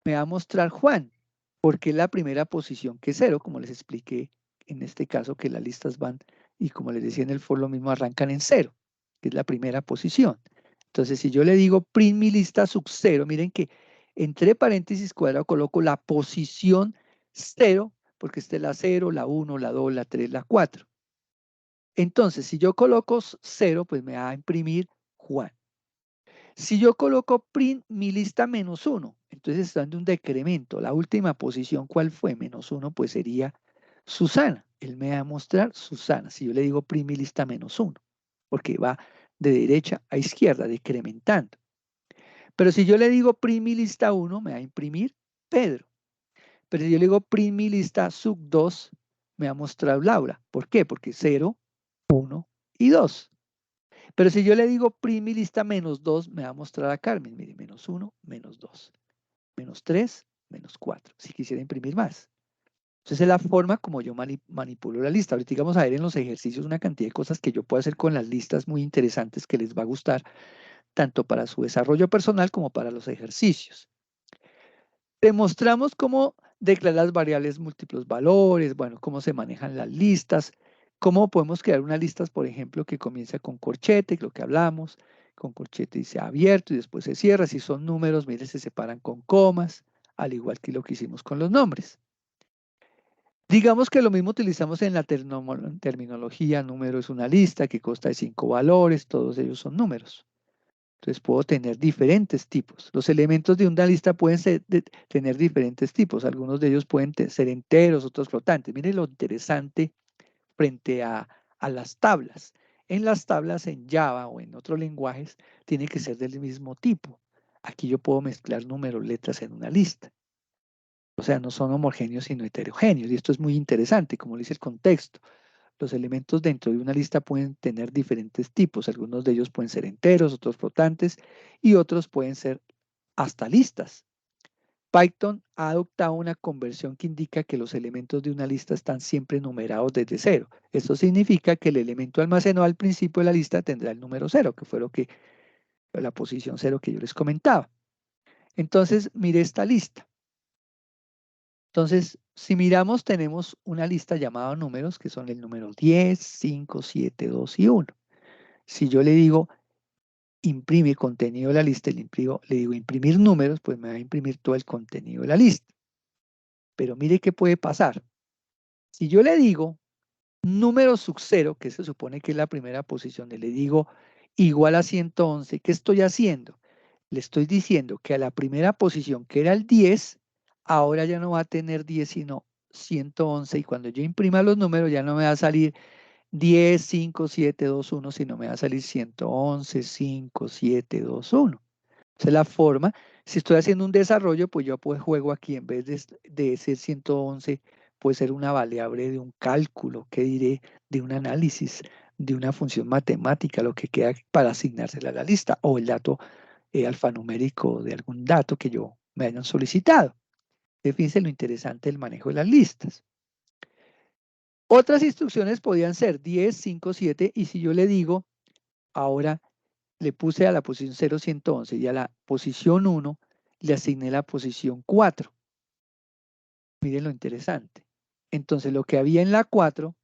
me va a mostrar Juan, porque es la primera posición que es 0, como les expliqué en este caso que las listas van, y como les decía en el for, lo mismo arrancan en 0, que es la primera posición. Entonces, si yo le digo print mi lista sub 0, miren que entre paréntesis cuadrado coloco la posición 0, porque esta es la 0, la 1, la 2, la 3, la 4. Entonces, si yo coloco 0, pues me va a imprimir Juan. Si yo coloco print mi lista menos 1, entonces está dando un decremento. La última posición, ¿cuál fue? Menos 1, pues sería Susana. Él me va a mostrar Susana. Si yo le digo print mi lista menos 1, porque va de derecha a izquierda, decrementando. Pero si yo le digo print mi lista 1, me va a imprimir Pedro. Pero si yo le digo print mi lista sub 2, me va a mostrar Laura. ¿Por qué? Porque 0, 1 y 2. Pero si yo le digo prim mi lista menos 2, me va a mostrar a Carmen. Mire, menos 1, menos 2, menos 3, menos 4. Si quisiera imprimir más. Entonces es la forma como yo manipulo la lista. Ahorita vamos a ver en los ejercicios una cantidad de cosas que yo puedo hacer con las listas muy interesantes que les va a gustar, tanto para su desarrollo personal como para los ejercicios. Demostramos cómo declarar las variables múltiplos valores, bueno, cómo se manejan las listas, cómo podemos crear unas listas, por ejemplo, que comienza con corchete, lo que hablamos, con corchete dice abierto y después se cierra. Si son números, mire, se separan con comas, al igual que lo que hicimos con los nombres. Digamos que lo mismo utilizamos en la terminología. Número es una lista que consta de 5 valores, todos ellos son números. Entonces puedo tener diferentes tipos. Los elementos de una lista pueden tener diferentes tipos. Algunos de ellos pueden ser enteros, otros flotantes. Miren lo interesante frente a las tablas. En las tablas en Java o en otros lenguajes tiene que ser del mismo tipo. Aquí yo puedo mezclar números, letras en una lista. O sea, no son homogéneos sino heterogéneos. Y esto es muy interesante, como dice el contexto. Los elementos dentro de una lista pueden tener diferentes tipos. Algunos de ellos pueden ser enteros, otros flotantes y otros pueden ser hasta listas. Python ha adoptado una conversión que indica que los elementos de una lista están siempre numerados desde 0. Esto significa que el elemento almacenado al principio de la lista tendrá el número 0, que fue la posición 0 que yo les comentaba. Entonces, mire esta lista. Entonces, si miramos, tenemos una lista llamada números, que son el número 10, 5, 7, 2 y 1. Si yo le digo imprime contenido de la lista, le digo imprimir números, pues me va a imprimir todo el contenido de la lista. Pero mire qué puede pasar. Si yo le digo número sub 0, que se supone que es la primera posición, y le digo igual a 111, ¿qué estoy haciendo? Le estoy diciendo que a la primera posición, que era el 10, ahora ya no va a tener 10, sino 111. Y cuando yo imprima los números, ya no me va a salir 10, 5, 7, 2, 1, sino me va a salir 111, 5, 7, 2, 1. Esa es la forma. Si estoy haciendo un desarrollo, pues yo pues juego aquí, en vez de ser 111, puede ser una variable de un cálculo, ¿qué diré? De un análisis, de una función matemática, lo que queda para asignársela a la lista, o el dato alfanumérico de algún dato que yo me hayan solicitado. Fíjense lo interesante del manejo de las listas. Otras instrucciones podían ser 10, 5, 7, y si yo le digo, ahora le puse a la posición 0, 111 y a la posición 1 le asigné la posición 4. Miren lo interesante. Entonces lo que había en la 4,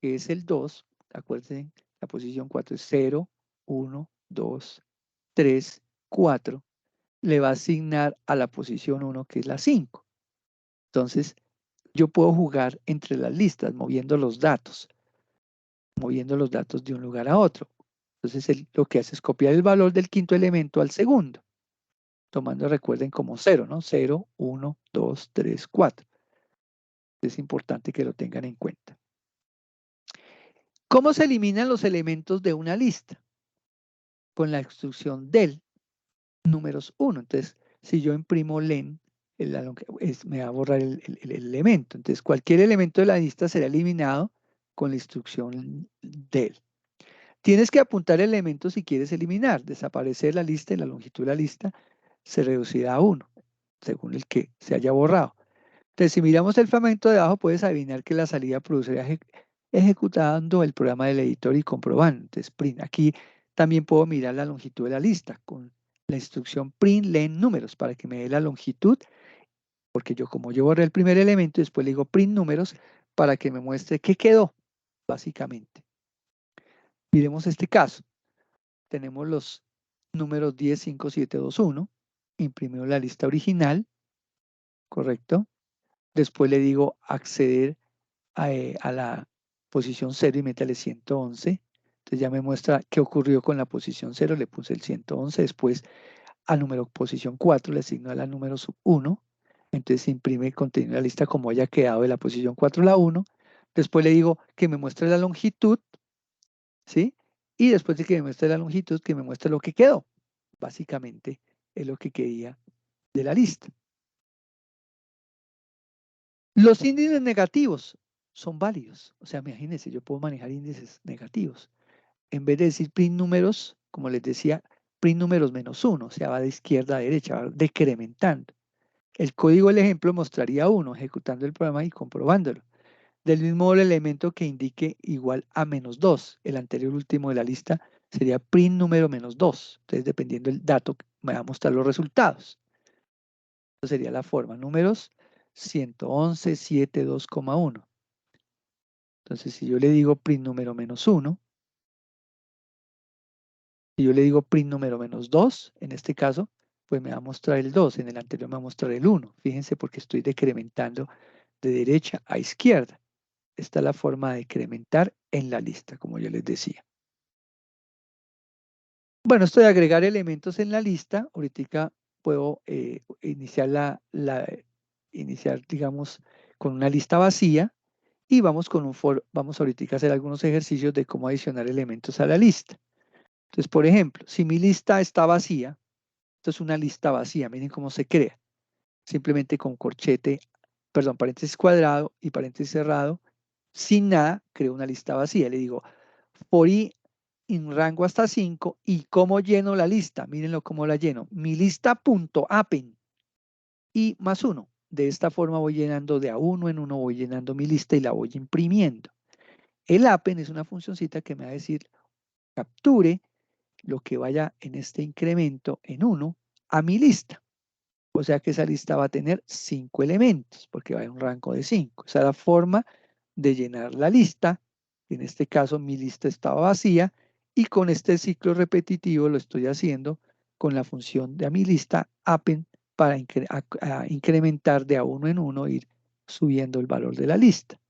que es el 2, acuérdense, la posición 4 es 0, 1, 2, 3, 4, le va a asignar a la posición 1, que es la 5. Entonces yo puedo jugar entre las listas, moviendo los datos de un lugar a otro. Entonces él lo que hace es copiar el valor del quinto elemento al segundo, tomando, recuerden, como 0, ¿no? 0, 1, 2, 3, 4. Es importante que lo tengan en cuenta. ¿Cómo se eliminan los elementos de una lista? Con la instrucción del números 1. Entonces, si yo imprimo len, me va a borrar el elemento. Entonces, cualquier elemento de la lista será eliminado con la instrucción del. Tienes que apuntar elementos si quieres eliminar. Desaparecer la lista y la longitud de la lista se reducirá a 1, según el que se haya borrado. Entonces, si miramos el fragmento de abajo, puedes adivinar que la salida produciría ejecutando el programa del editor y comprobando. Entonces, print. Aquí también puedo mirar la longitud de la lista con la instrucción print len números para que me dé la longitud, porque como yo borré el primer elemento, después le digo print números para que me muestre qué quedó, básicamente. Miremos este caso. Tenemos los números 10, 5, 7, 2, 1. Imprimimos la lista original, ¿correcto? Después le digo acceder a la posición 0 y métale 111. Entonces ya me muestra qué ocurrió con la posición 0, le puse el 111. Después al número posición 4 le asigno a la número sub 1. Entonces imprime el contenido de la lista como haya quedado de la posición 4 a la 1. Después le digo que me muestre la longitud, ¿sí? Y después de que me muestre la longitud, que me muestre lo que quedó. Básicamente es lo que quería de la lista. Los índices negativos son válidos. O sea, imagínense, yo puedo manejar índices negativos. En vez de decir print números, como les decía, print números -1, o sea, va de izquierda a derecha, va decrementando. El código del ejemplo mostraría 1, ejecutando el programa y comprobándolo. Del mismo modo, el elemento que indique igual a -2, el anterior último de la lista, sería print número -2. Entonces, dependiendo del dato, me va a mostrar los resultados. Esa sería la forma. Números 111, 7, 2,1. Entonces, si yo le digo print número -1, si yo le digo print número -2, en este caso, pues me va a mostrar el 2, en el anterior me va a mostrar el 1. Fíjense porque estoy decrementando de derecha a izquierda. Esta es la forma de decrementar en la lista, como yo les decía. Bueno, esto de agregar elementos en la lista, ahorita puedo iniciar iniciar, digamos, con una lista vacía y vamos con vamos ahorita a hacer algunos ejercicios de cómo adicionar elementos a la lista. Entonces, por ejemplo, si mi lista está vacía, esto es una lista vacía, miren cómo se crea. Simplemente con corchete, perdón, paréntesis cuadrado y paréntesis cerrado, sin nada, creo una lista vacía. Le digo, for i en rango hasta 5, ¿y cómo lleno la lista? Mírenlo cómo la lleno. Mi lista.append y +1. De esta forma voy llenando de a uno en uno, voy llenando mi lista y la voy imprimiendo. El append es una funcioncita que me va a decir, capture lo que vaya en este incremento en 1 a mi lista. O sea que esa lista va a tener 5 elementos, porque va en un rango de 5. Esa es la forma de llenar la lista. En este caso, mi lista estaba vacía y con este ciclo repetitivo lo estoy haciendo con la función de a mi lista append para incrementar de a uno en uno, ir subiendo el valor de la lista.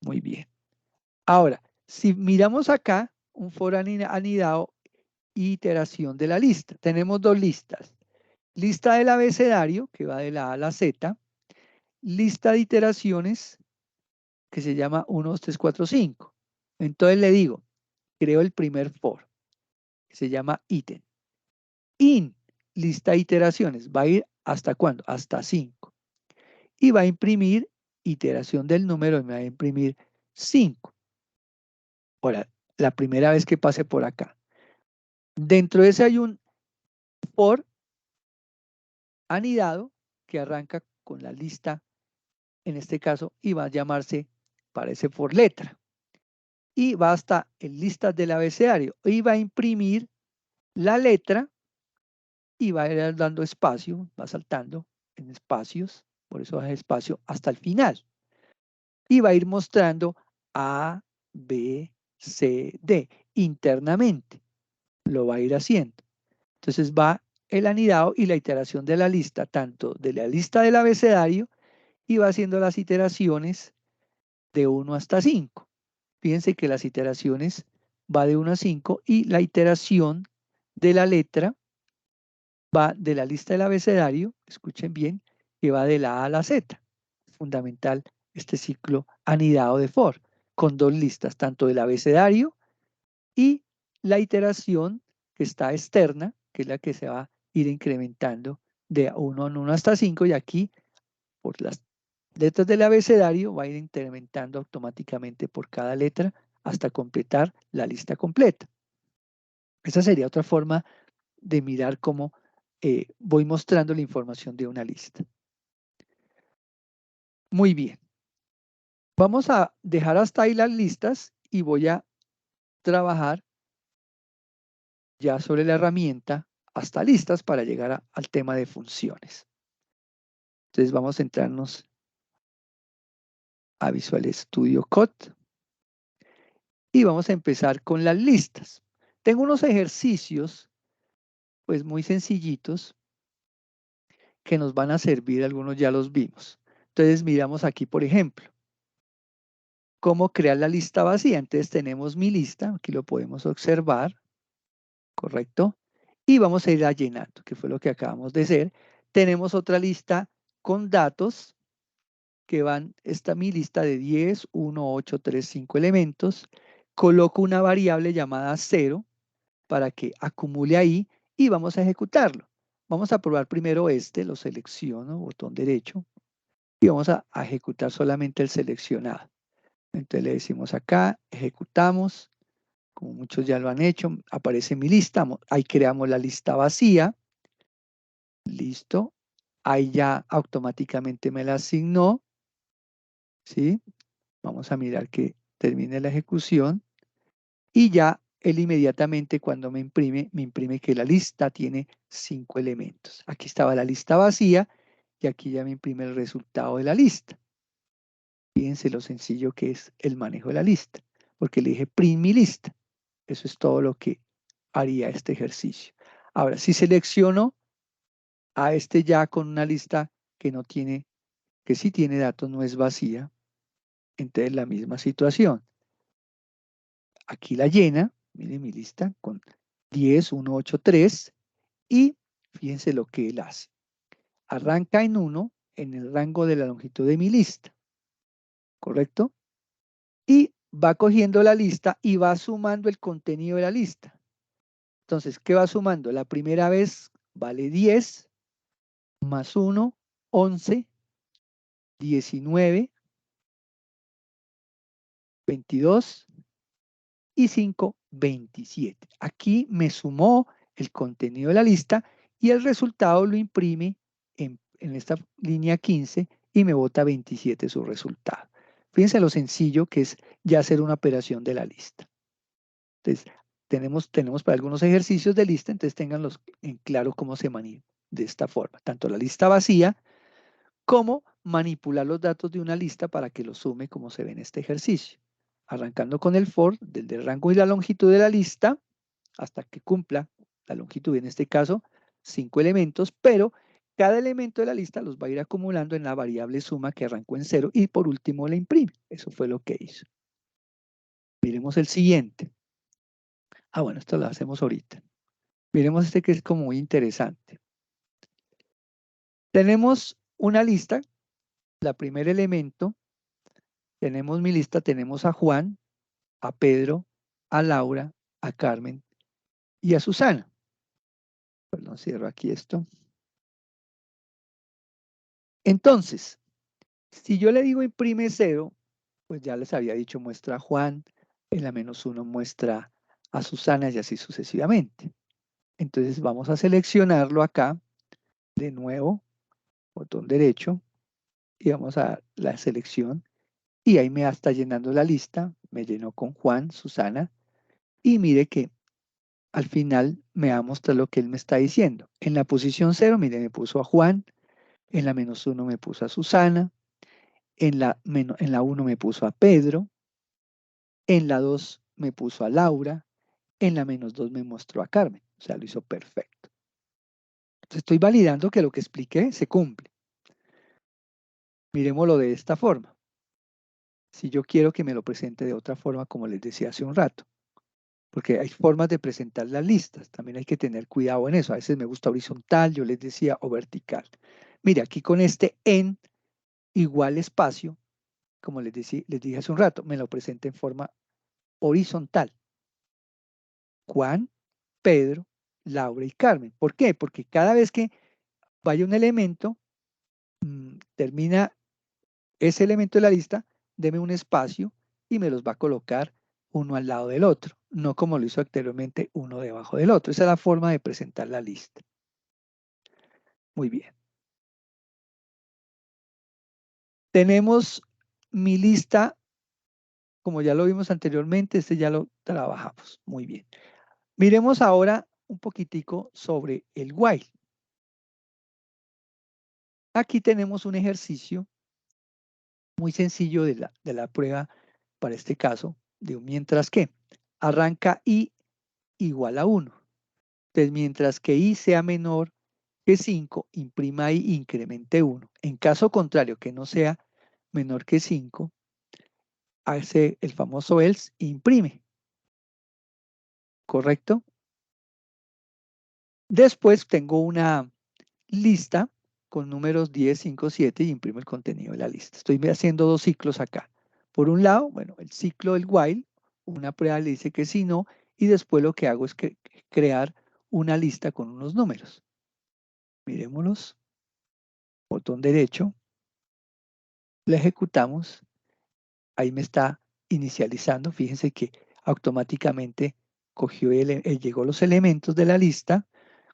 Muy bien. Ahora, si miramos acá, un for anidado, iteración de la lista. Tenemos dos listas. Lista del abecedario, que va de la A a la Z. Lista de iteraciones, que se llama 1, 2, 3, 4, 5. Entonces le digo, creo el primer for, que se llama ítem. In, lista de iteraciones, va a ir ¿hasta cuándo? Hasta 5. Y va a imprimir iteración del número y me va a imprimir 5. Ahora, la primera vez que pase por acá. Dentro de ese hay un for anidado que arranca con la lista, en este caso, y va a llamarse, parece for letra. Y va hasta en listas del abecedario. Y va a imprimir la letra y va a ir dando espacio, va saltando en espacios, por eso es espacio, hasta el final. Y va a ir mostrando A, B, C, D internamente. Lo va a ir haciendo. Entonces va el anidado y la iteración de la lista, tanto de la lista del abecedario, y va haciendo las iteraciones de 1 hasta 5. Fíjense que las iteraciones va de 1 a 5 y la iteración de la letra va de la lista del abecedario, escuchen bien, que va de la A a la Z. Fundamental este ciclo anidado de for, con dos listas, tanto del abecedario y la iteración que está externa, que es la que se va a ir incrementando de 1 en 1 hasta 5, y aquí, por las letras del abecedario, va a ir incrementando automáticamente por cada letra hasta completar la lista completa. Esa sería otra forma de mirar cómo voy mostrando la información de una lista. Muy bien. Vamos a dejar hasta ahí las listas y voy a trabajar ya sobre la herramienta hasta listas para llegar al tema de funciones. Entonces vamos a centrarnos a Visual Studio Code y vamos a empezar con las listas. Tengo unos ejercicios pues muy sencillitos que nos van a servir, algunos ya los vimos. Entonces miramos aquí, por ejemplo, cómo crear la lista vacía. Entonces tenemos mi lista, aquí lo podemos observar, ¿correcto? Y vamos a ir llenando, que fue lo que acabamos de hacer. Tenemos otra lista con datos que van, esta mi lista de 10, 1, 8, 3, 5 elementos. Coloco una variable llamada 0 para que acumule ahí y vamos a ejecutarlo. Vamos a probar primero este, lo selecciono, botón derecho, y vamos a ejecutar solamente el seleccionado. Entonces le decimos acá, ejecutamos, como muchos ya lo han hecho, aparece mi lista, ahí creamos la lista vacía, listo, ahí ya automáticamente me la asignó, ¿sí? Vamos a mirar que termine la ejecución y ya él inmediatamente cuando me imprime que la lista tiene 5 elementos. Aquí estaba la lista vacía y aquí ya me imprime el resultado de la lista. Fíjense lo sencillo que es el manejo de la lista, porque le dije print mi lista. Eso es todo lo que haría este ejercicio. Ahora, si selecciono a este ya con una lista que no tiene, que sí tiene datos, no es vacía, entonces la misma situación. Aquí la llena, miren mi lista, con 10, 1, 8, 3, y fíjense lo que él hace. Arranca en 1 en el rango de la longitud de mi lista, ¿correcto? Y va cogiendo la lista y va sumando el contenido de la lista. Entonces, ¿qué va sumando? La primera vez vale 10, más 1, 11, 19, 22 y 5, 27. Aquí me sumó el contenido de la lista y el resultado lo imprime en esta línea 15 y me bota 27 su resultado. Fíjense lo sencillo que es ya hacer una operación de la lista. Entonces, tenemos para algunos ejercicios de lista, entonces tenganlos en claro cómo se maneja de esta forma. Tanto la lista vacía como manipular los datos de una lista para que los sume como se ve en este ejercicio. Arrancando con el for, desde el rango y la longitud de la lista, hasta que cumpla la longitud, en este caso, 5 elementos, pero cada elemento de la lista los va a ir acumulando en la variable suma que arrancó en 0 y por último la imprime. Eso fue lo que hizo. Miremos el siguiente. Bueno, esto lo hacemos ahorita. Miremos este que es como muy interesante. Tenemos una lista, la primer elemento, tenemos mi lista, tenemos a Juan, a Pedro, a Laura, a Carmen y a Susana. Perdón, cierro aquí esto. Entonces, si yo le digo imprime 0, pues ya les había dicho muestra a Juan, en la -1 muestra a Susana y así sucesivamente. Entonces vamos a seleccionarlo acá, de nuevo, botón derecho, y vamos a la selección, y ahí me está llenando la lista, me llenó con Juan, Susana, y mire que al final me va a mostrar lo que él me está diciendo. En la posición 0, mire, me puso a Juan, en la -1 me puso a Susana, en la 1 me puso a Pedro, en la 2 me puso a Laura, en la -2 me mostró a Carmen. O sea, lo hizo perfecto. Entonces estoy validando que lo que expliqué se cumple. Miremoslo de esta forma. Si yo quiero que me lo presente de otra forma, como les decía hace un rato, porque hay formas de presentar las listas, también hay que tener cuidado en eso. A veces me gusta horizontal, yo les decía, o vertical. Mire, aquí con este en igual espacio, como les dije hace un rato, me lo presenta en forma horizontal. Juan, Pedro, Laura y Carmen. ¿Por qué? Porque cada vez que vaya un elemento, termina ese elemento de la lista, deme un espacio y me los va a colocar uno al lado del otro, no como lo hizo anteriormente uno debajo del otro. Esa es la forma de presentar la lista. Muy bien. Tenemos mi lista, como ya lo vimos anteriormente, este ya lo trabajamos. Muy bien. Miremos ahora un poquitico sobre el while. Aquí tenemos un ejercicio muy sencillo de la prueba para este caso, de un mientras que arranca i igual a 1. Entonces, mientras que i sea menor que 5, imprima i incremente 1. En caso contrario, que no sea menor que 5, hace el famoso else imprime. ¿Correcto? Después tengo una lista con números 10, 5, 7 y imprimo el contenido de la lista. Estoy haciendo dos ciclos acá. Por un lado, bueno, el ciclo del while, una prueba le dice que sí, no, y después lo que hago es crear una lista con unos números. Miremoslos. Botón derecho. La ejecutamos. Ahí me está inicializando. Fíjense que automáticamente cogió llegó los elementos de la lista.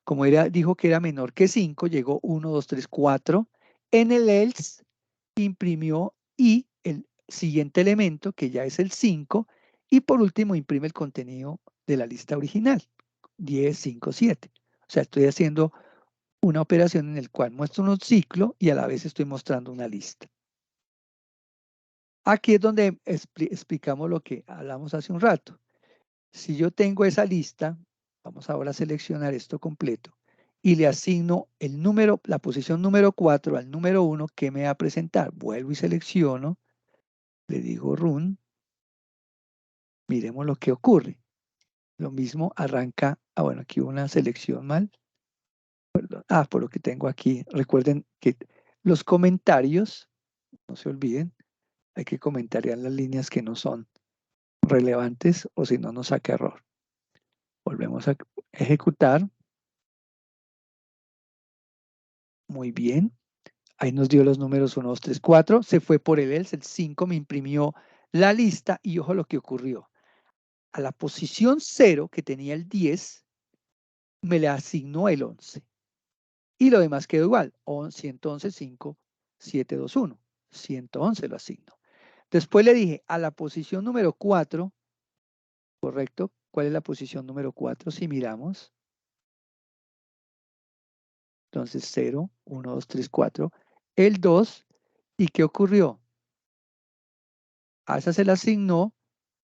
Como dijo que era menor que 5, llegó 1, 2, 3, 4. En el else imprimió y el siguiente elemento, que ya es el 5, y por último imprime el contenido de la lista original, 10, 5, 7. O sea, estoy haciendo una operación en la cual muestro un ciclo y a la vez estoy mostrando una lista. Aquí es donde explicamos lo que hablamos hace un rato. Si yo tengo esa lista, vamos ahora a seleccionar esto completo y le asigno el número, la posición número 4 al número 1 que me va a presentar. Vuelvo y selecciono, le digo run, miremos lo que ocurre. Lo mismo arranca, bueno, aquí hubo una selección mal. Perdón. Por lo que tengo aquí, recuerden que los comentarios, no se olviden, hay que comentariar las líneas que no son relevantes o si no nos saca error. Volvemos a ejecutar. Muy bien. Ahí nos dio los números 1, 2, 3, 4. Se fue por el else. El 5 me imprimió la lista y ojo lo que ocurrió. A la posición 0 que tenía el 10 me le asignó el 11. Y lo demás quedó igual. 111, 5, 7, 2, 1. 111 lo asignó. Después le dije a la posición número 4, ¿correcto? ¿Cuál es la posición número 4? Si miramos. Entonces 0, 1, 2, 3, 4. El 2. ¿Y qué ocurrió? A esa se le asignó,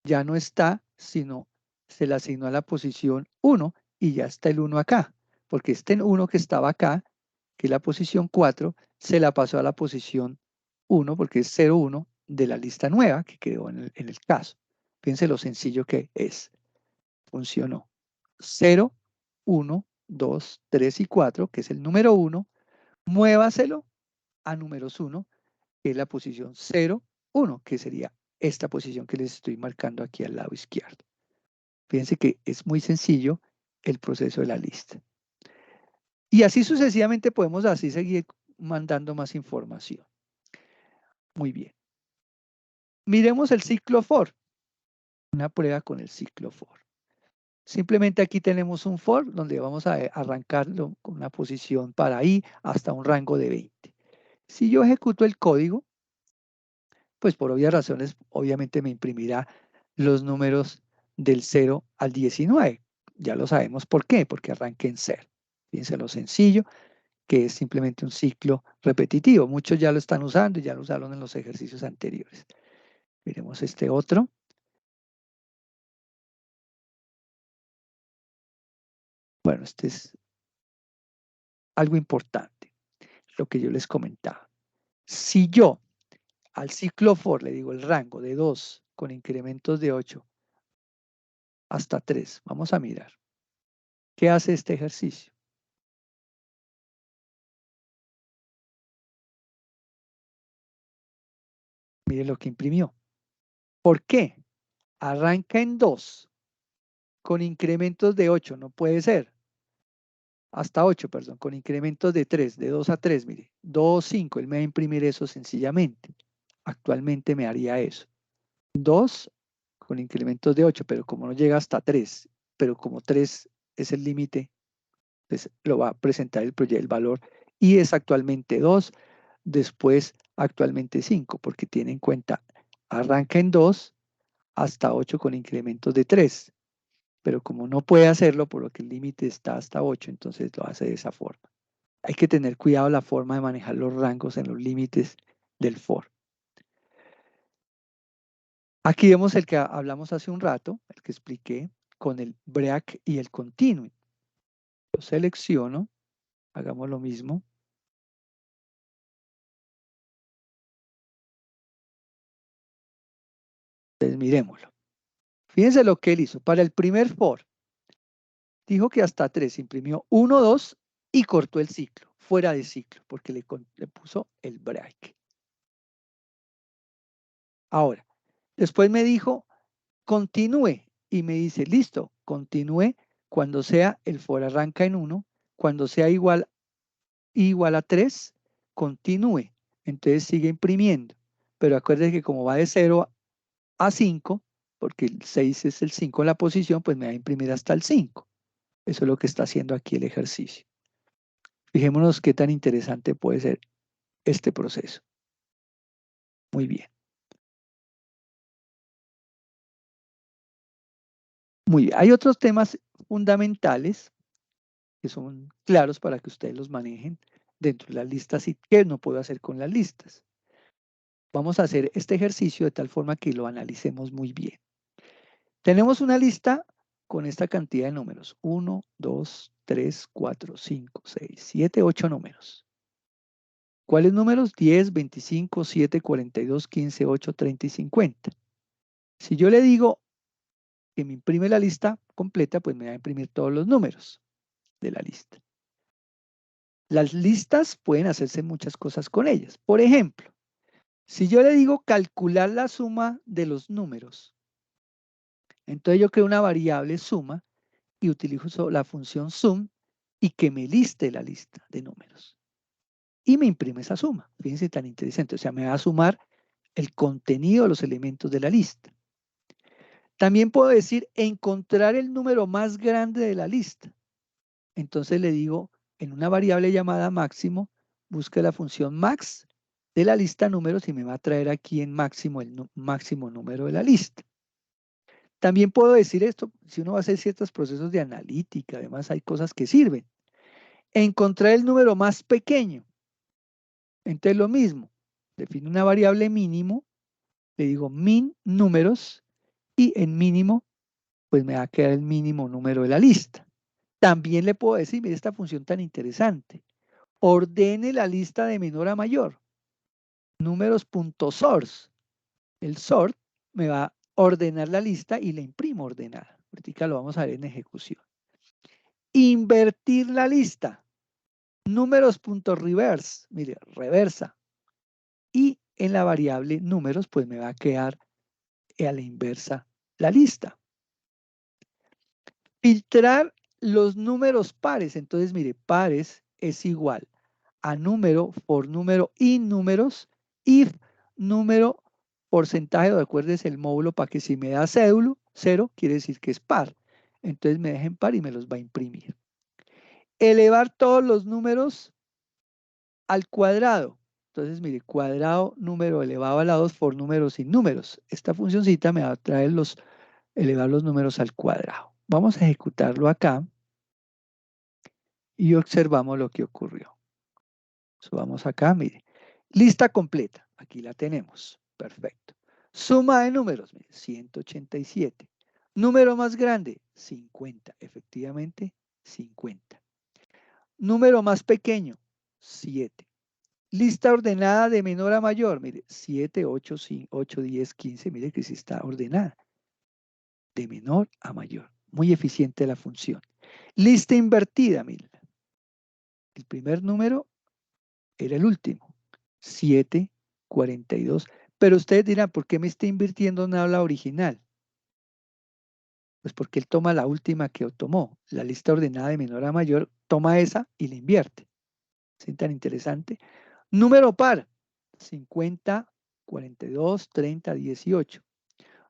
ya no está, sino se le asignó a la posición 1 y ya está el 1 acá. Porque este 1 que estaba acá, que es la posición 4, se la pasó a la posición 1 porque es 0, 1 de la lista nueva que quedó en el caso. Fíjense lo sencillo que es. Funcionó. 0, 1, 2, 3 y 4, que es el número 1, muévaselo a números 1, que es la posición 0, 1, que sería esta posición que les estoy marcando aquí al lado izquierdo. Fíjense que es muy sencillo el proceso de la lista. Y así sucesivamente podemos así seguir mandando más información. Muy bien. Miremos el ciclo for. Una prueba con el ciclo for. Simplemente aquí tenemos un for donde vamos a arrancarlo con una posición para i hasta un rango de 20. Si yo ejecuto el código, pues por obvias razones, obviamente me imprimirá los números del 0 al 19. Ya lo sabemos por qué, porque arranqué en 0. Fíjense lo sencillo, que es simplemente un ciclo repetitivo. Muchos ya lo están usando y ya lo usaron en los ejercicios anteriores. Miremos este otro. Bueno, este es algo importante, lo que yo les comentaba. Si yo al ciclo for le digo el rango de 2 con incrementos de 8 hasta 3, vamos a mirar. ¿Qué hace este ejercicio? Mire lo que imprimió. ¿Por qué? Arranca en 2 con incrementos de 8, no puede ser. Hasta 8, perdón, con incrementos de 3, de 2 a 3, mire. 2, 5, él me va a imprimir eso sencillamente. Actualmente me haría eso. 2 con incrementos de 8, pero como no llega hasta 3, pero como 3 es el límite, pues lo va a presentar el valor y es actualmente 2, después actualmente 5, porque tiene en cuenta, arranca en 2 hasta 8 con incrementos de 3, pero como no puede hacerlo, por lo que el límite está hasta 8, entonces lo hace de esa forma. Hay que tener cuidado la forma de manejar los rangos en los límites del for. Aquí vemos el que hablamos hace un rato, el que expliqué, con el break y el continue. Lo selecciono, hagamos lo mismo. Entonces miremoslo. Fíjense lo que él hizo. Para el primer for, dijo que hasta 3 imprimió 1, 2 y cortó el ciclo, fuera de ciclo, porque le puso el break. Ahora, después me dijo, continúe, y me dice, listo, continúe cuando sea el for arranca en 1, cuando sea igual a 3, continúe. Entonces sigue imprimiendo. pero acuérdense que como va de 0 a 5, porque el 6 es el 5 en la posición, pues me va a imprimir hasta el 5. Eso es lo que está haciendo aquí el ejercicio. Fijémonos qué tan interesante puede ser este proceso. Muy bien. Muy bien. Hay otros temas fundamentales que son claros para que ustedes los manejen dentro de las listas y qué no puedo hacer con las listas. Vamos a hacer este ejercicio de tal forma que lo analicemos muy bien. Tenemos una lista con esta cantidad de números. 1, 2, 3, 4, 5, 6, 7, 8 números. ¿Cuáles números? 10, 25, 7, 42, 15, 8, 30 y 50. Si yo le digo que me imprime la lista completa, pues me va a imprimir todos los números de la lista. Las listas pueden hacerse muchas cosas con ellas. Por ejemplo, si yo le digo calcular la suma de los números, entonces yo creo una variable suma y utilizo la función sum y que me liste la lista de números. Y me imprime esa suma. Fíjense tan interesante. O sea, me va a sumar el contenido de los elementos de la lista. También puedo decir encontrar el número más grande de la lista. Entonces le digo en una variable llamada máximo, busca la función max de la lista números y me va a traer aquí en máximo el máximo número de la lista. También puedo decir esto, si uno va a hacer ciertos procesos de analítica, además hay cosas que sirven. Encontrar el número más pequeño. Entonces lo mismo, defino una variable mínimo, le digo min números y en mínimo, pues me va a quedar el mínimo número de la lista. También le puedo decir, mire esta función tan interesante, ordene la lista de menor a mayor. Números.source. El sort me va a ordenar la lista y la imprimo ordenada. Ahorita lo vamos a ver en ejecución. Invertir la lista. Números.reverse. Mire, reversa. Y en la variable números, pues me va a quedar a la inversa la lista. Filtrar los números pares. Entonces, mire, pares es igual a número, for número, in números, if número, porcentaje, o acuérdense el módulo para que si me da cero, quiere decir que es par. Entonces me dejen par y me los va a imprimir. Elevar todos los números al cuadrado. Entonces, mire, cuadrado, número elevado a la 2 por números sin números. Esta funcioncita me va a traer elevar los números al cuadrado. Vamos a ejecutarlo acá y observamos lo que ocurrió. Vamos acá, mire. Lista completa. Aquí la tenemos. Perfecto. Suma de números, mire, 187. Número más grande, 50. Efectivamente, 50. Número más pequeño, 7. Lista ordenada de menor a mayor, mire, 7, 8, 8, 10, 15, mire que sí está ordenada. De menor a mayor. Muy eficiente la función. Lista invertida, mire. El primer número era el último. 7, 42. Pero ustedes dirán, ¿por qué me está invirtiendo en la original? Pues porque él toma la última que tomó. La lista ordenada de menor a mayor, toma esa y la invierte. ¿Sí? Tan interesante. Número par, 50, 42, 30, 18.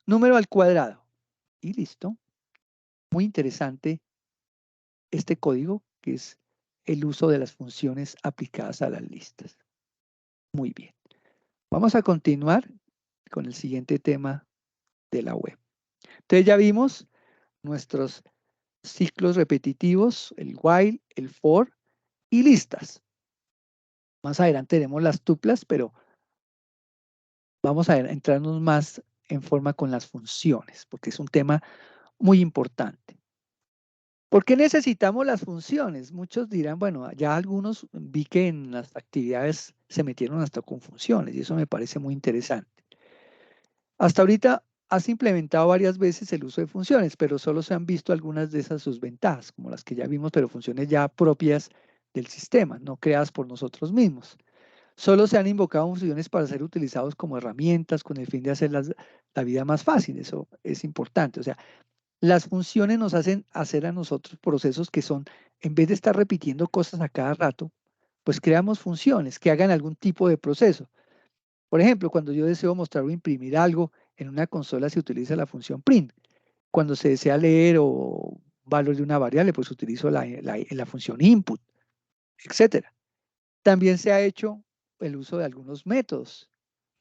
Número al cuadrado. Y listo. Muy interesante este código, que es el uso de las funciones aplicadas a las listas. Muy bien. Vamos a continuar con el siguiente tema de la web. Entonces ya vimos nuestros ciclos repetitivos, el while, el for y listas. Más adelante tenemos las tuplas, pero vamos a entrarnos más en forma con las funciones, porque es un tema muy importante. ¿Por qué necesitamos las funciones? Muchos dirán, bueno, ya algunos vi que en las actividades se metieron hasta con funciones y eso me parece muy interesante. Hasta ahorita has implementado varias veces el uso de funciones, pero solo se han visto algunas de esas sus ventajas, como las que ya vimos, pero funciones ya propias del sistema, no creadas por nosotros mismos. Solo se han invocado funciones para ser utilizados como herramientas con el fin de hacer la vida más fácil. Eso es importante. O sea, las funciones nos hacen hacer a nosotros procesos que son, en vez de estar repitiendo cosas a cada rato, pues creamos funciones que hagan algún tipo de proceso. Por ejemplo, cuando yo deseo mostrar o imprimir algo en una consola se utiliza la función print. Cuando se desea leer o valor de una variable, pues utilizo la función input, etcétera. También se ha hecho el uso de algunos métodos,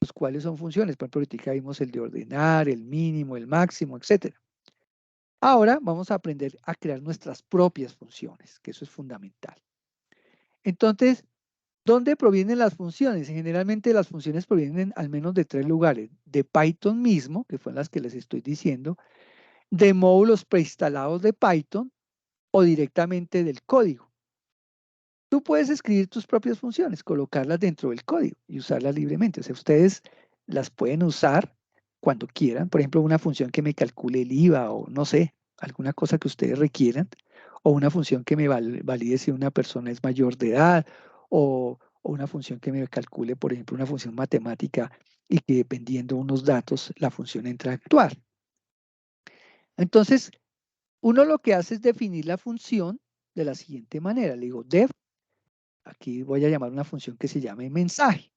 los cuales son funciones. Por ejemplo, ahorita vimos el de ordenar, el mínimo, el máximo, etcétera. Ahora vamos a aprender a crear nuestras propias funciones, que eso es fundamental. Entonces, ¿dónde provienen las funciones? Generalmente las funciones provienen al menos de 3 lugares. De Python mismo, que fueron las que les estoy diciendo, de módulos preinstalados de Python o directamente del código. Tú puedes escribir tus propias funciones, colocarlas dentro del código y usarlas libremente. O sea, ustedes las pueden usar cuando quieran. Por ejemplo, una función que me calcule el IVA o no sé, alguna cosa que ustedes requieran. O una función que me valide si una persona es mayor de edad. O una función que me calcule, por ejemplo, una función matemática y que dependiendo de unos datos, la función entra a actuar. Entonces, uno lo que hace es definir la función de la siguiente manera. Le digo def. Aquí voy a llamar una función que se llame mensaje.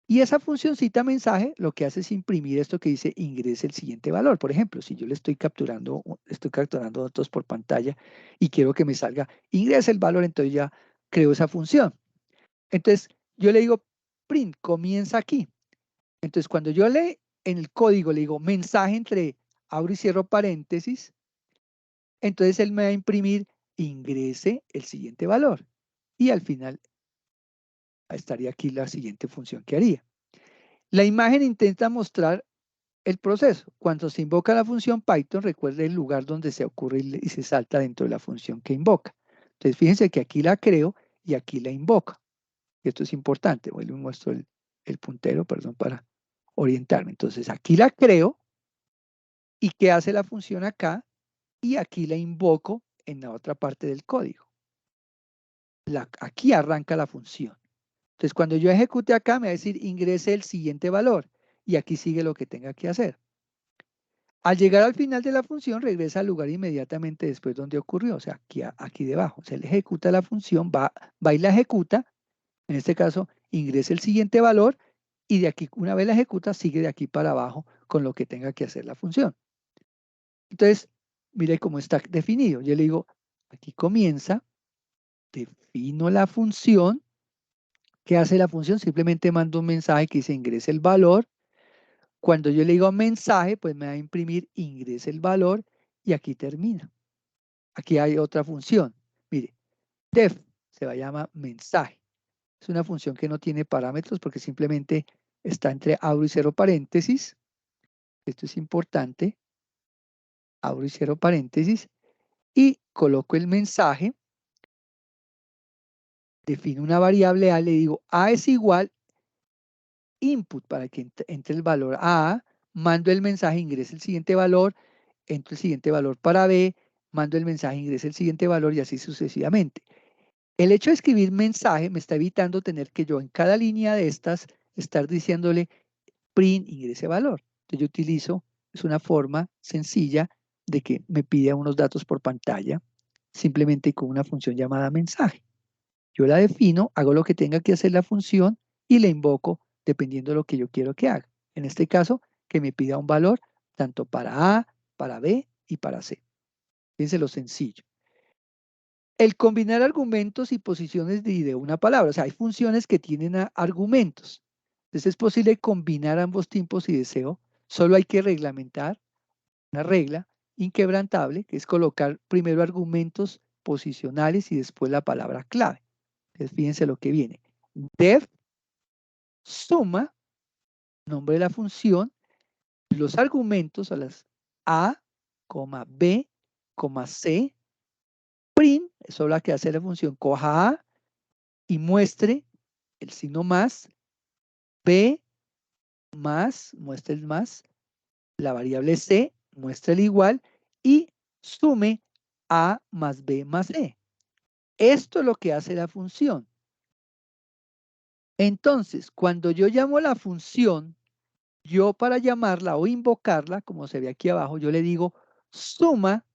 Y esa funcioncita mensaje lo que hace es imprimir esto que dice ingrese el siguiente valor. Por ejemplo, si yo le estoy capturando datos por pantalla y quiero que me salga ingrese el valor, entonces ya creo esa función. Entonces yo le digo print, comienza aquí. Entonces cuando yo le en el código le digo mensaje entre abro y cierro paréntesis, entonces él me va a imprimir ingrese el siguiente valor. Y al final estaría aquí la siguiente función que haría. La imagen intenta mostrar el proceso. Cuando se invoca la función Python, recuerde el lugar donde se ocurre y se salta dentro de la función que invoca. Entonces, fíjense que aquí la creo y aquí la invoca. Y esto es importante. Hoy les muestro el puntero, perdón, para orientarme. Entonces, aquí la creo y ¿qué hace la función acá? Y aquí la invoco en la otra parte del código. Aquí arranca la función. Entonces, cuando yo ejecute acá, me va a decir ingrese el siguiente valor. Y aquí sigue lo que tenga que hacer. Al llegar al final de la función, regresa al lugar inmediatamente después donde ocurrió, o sea, aquí debajo. Se le ejecuta la función, va y la ejecuta. En este caso, ingresa el siguiente valor y de aquí, una vez la ejecuta, sigue de aquí para abajo con lo que tenga que hacer la función. Entonces, mire cómo está definido. Yo le digo, aquí comienza, defino la función. ¿Qué hace la función? Simplemente mando un mensaje que dice ingrese el valor. Cuando yo le digo mensaje, pues me va a imprimir ingrese el valor y aquí termina. Aquí hay otra función. Mire, def se va a llamar mensaje. Es una función que no tiene parámetros porque simplemente está entre abro y cierro paréntesis. Esto es importante. Abro y cierro paréntesis y coloco el mensaje. Defino una variable A, le digo A es igual input para que entre el valor A, mando el mensaje, ingrese el siguiente valor, entro el siguiente valor para B, mando el mensaje, ingrese el siguiente valor y así sucesivamente. El hecho de escribir mensaje me está evitando tener que yo en cada línea de estas estar diciéndole print ingrese valor. Entonces yo utilizo, es una forma sencilla de que me pida unos datos por pantalla simplemente con una función llamada mensaje. Yo la defino, hago lo que tenga que hacer la función y la invoco dependiendo de lo que yo quiero que haga. En este caso, que me pida un valor tanto para A, para B y para C. Fíjense lo sencillo. El combinar argumentos y posiciones de una palabra. O sea, hay funciones que tienen argumentos. Entonces es posible combinar ambos tipos y deseo. Solo hay que reglamentar una regla inquebrantable, que es colocar primero argumentos posicionales y después la palabra clave. Entonces fíjense lo que viene. Def suma, nombre de la función, los argumentos a las A, B, C, print, eso es lo que hace la función, coja A y muestre el signo más, B más, muestre el más, la variable C, muestre el igual y sume A más B más C. Esto es lo que hace la función. Entonces, cuando yo llamo la función, yo para llamarla o invocarla, como se ve aquí abajo, yo le digo suma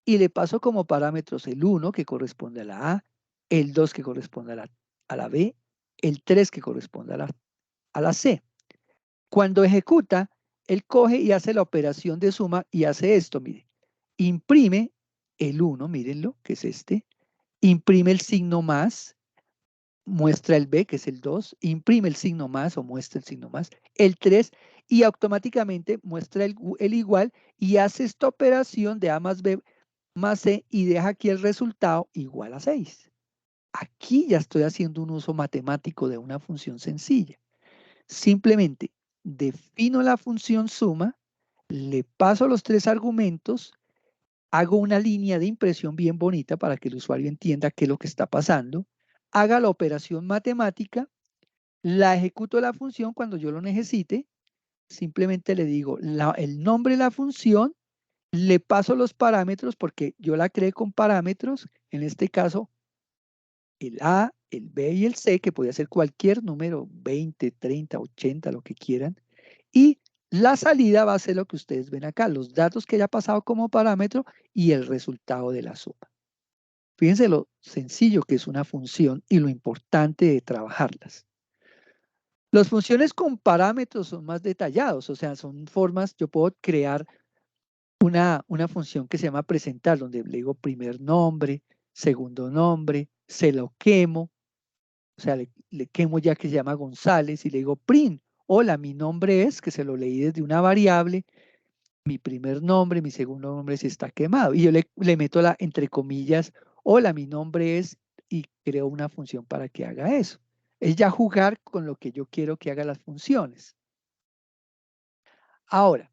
y le paso como parámetros el 1 que corresponde a la A, el 2 que corresponde a la B, el 3 que corresponde a la C. Cuando ejecuta, él coge y hace la operación de suma y hace esto, mire. Imprime el 1, mírenlo, que es este. Imprime el signo más, muestra el B, que es el 2, imprime el signo más o muestra el signo más, el 3, y automáticamente muestra el igual y hace esta operación de A más B más C y deja aquí el resultado igual a 6. Aquí ya estoy haciendo un uso matemático de una función sencilla. Simplemente defino la función suma, le paso los 3 argumentos, hago una línea de impresión bien bonita para que el usuario entienda qué es lo que está pasando, haga la operación matemática, la ejecuto la función cuando yo lo necesite, simplemente le digo el nombre de la función, le paso los parámetros porque yo la creé con parámetros, en este caso el A, el B y el C, que podía ser cualquier número, 20, 30, 80, lo que quieran, y la salida va a ser lo que ustedes ven acá, los datos que haya pasado como parámetro y el resultado de la suma. Fíjense lo sencillo que es una función y lo importante de trabajarlas. Las funciones con parámetros son más detallados, o sea, son formas, yo puedo crear una función que se llama presentar, donde le digo primer nombre, segundo nombre, se lo quemo, o sea, le quemo ya que se llama González y le digo print, hola, mi nombre es, que se lo leí desde una variable, mi primer nombre, mi segundo nombre se está quemado. Y yo le meto la, entre comillas, hola, mi nombre es, y creo una función para que haga eso. Es ya jugar con lo que yo quiero que haga las funciones. Ahora,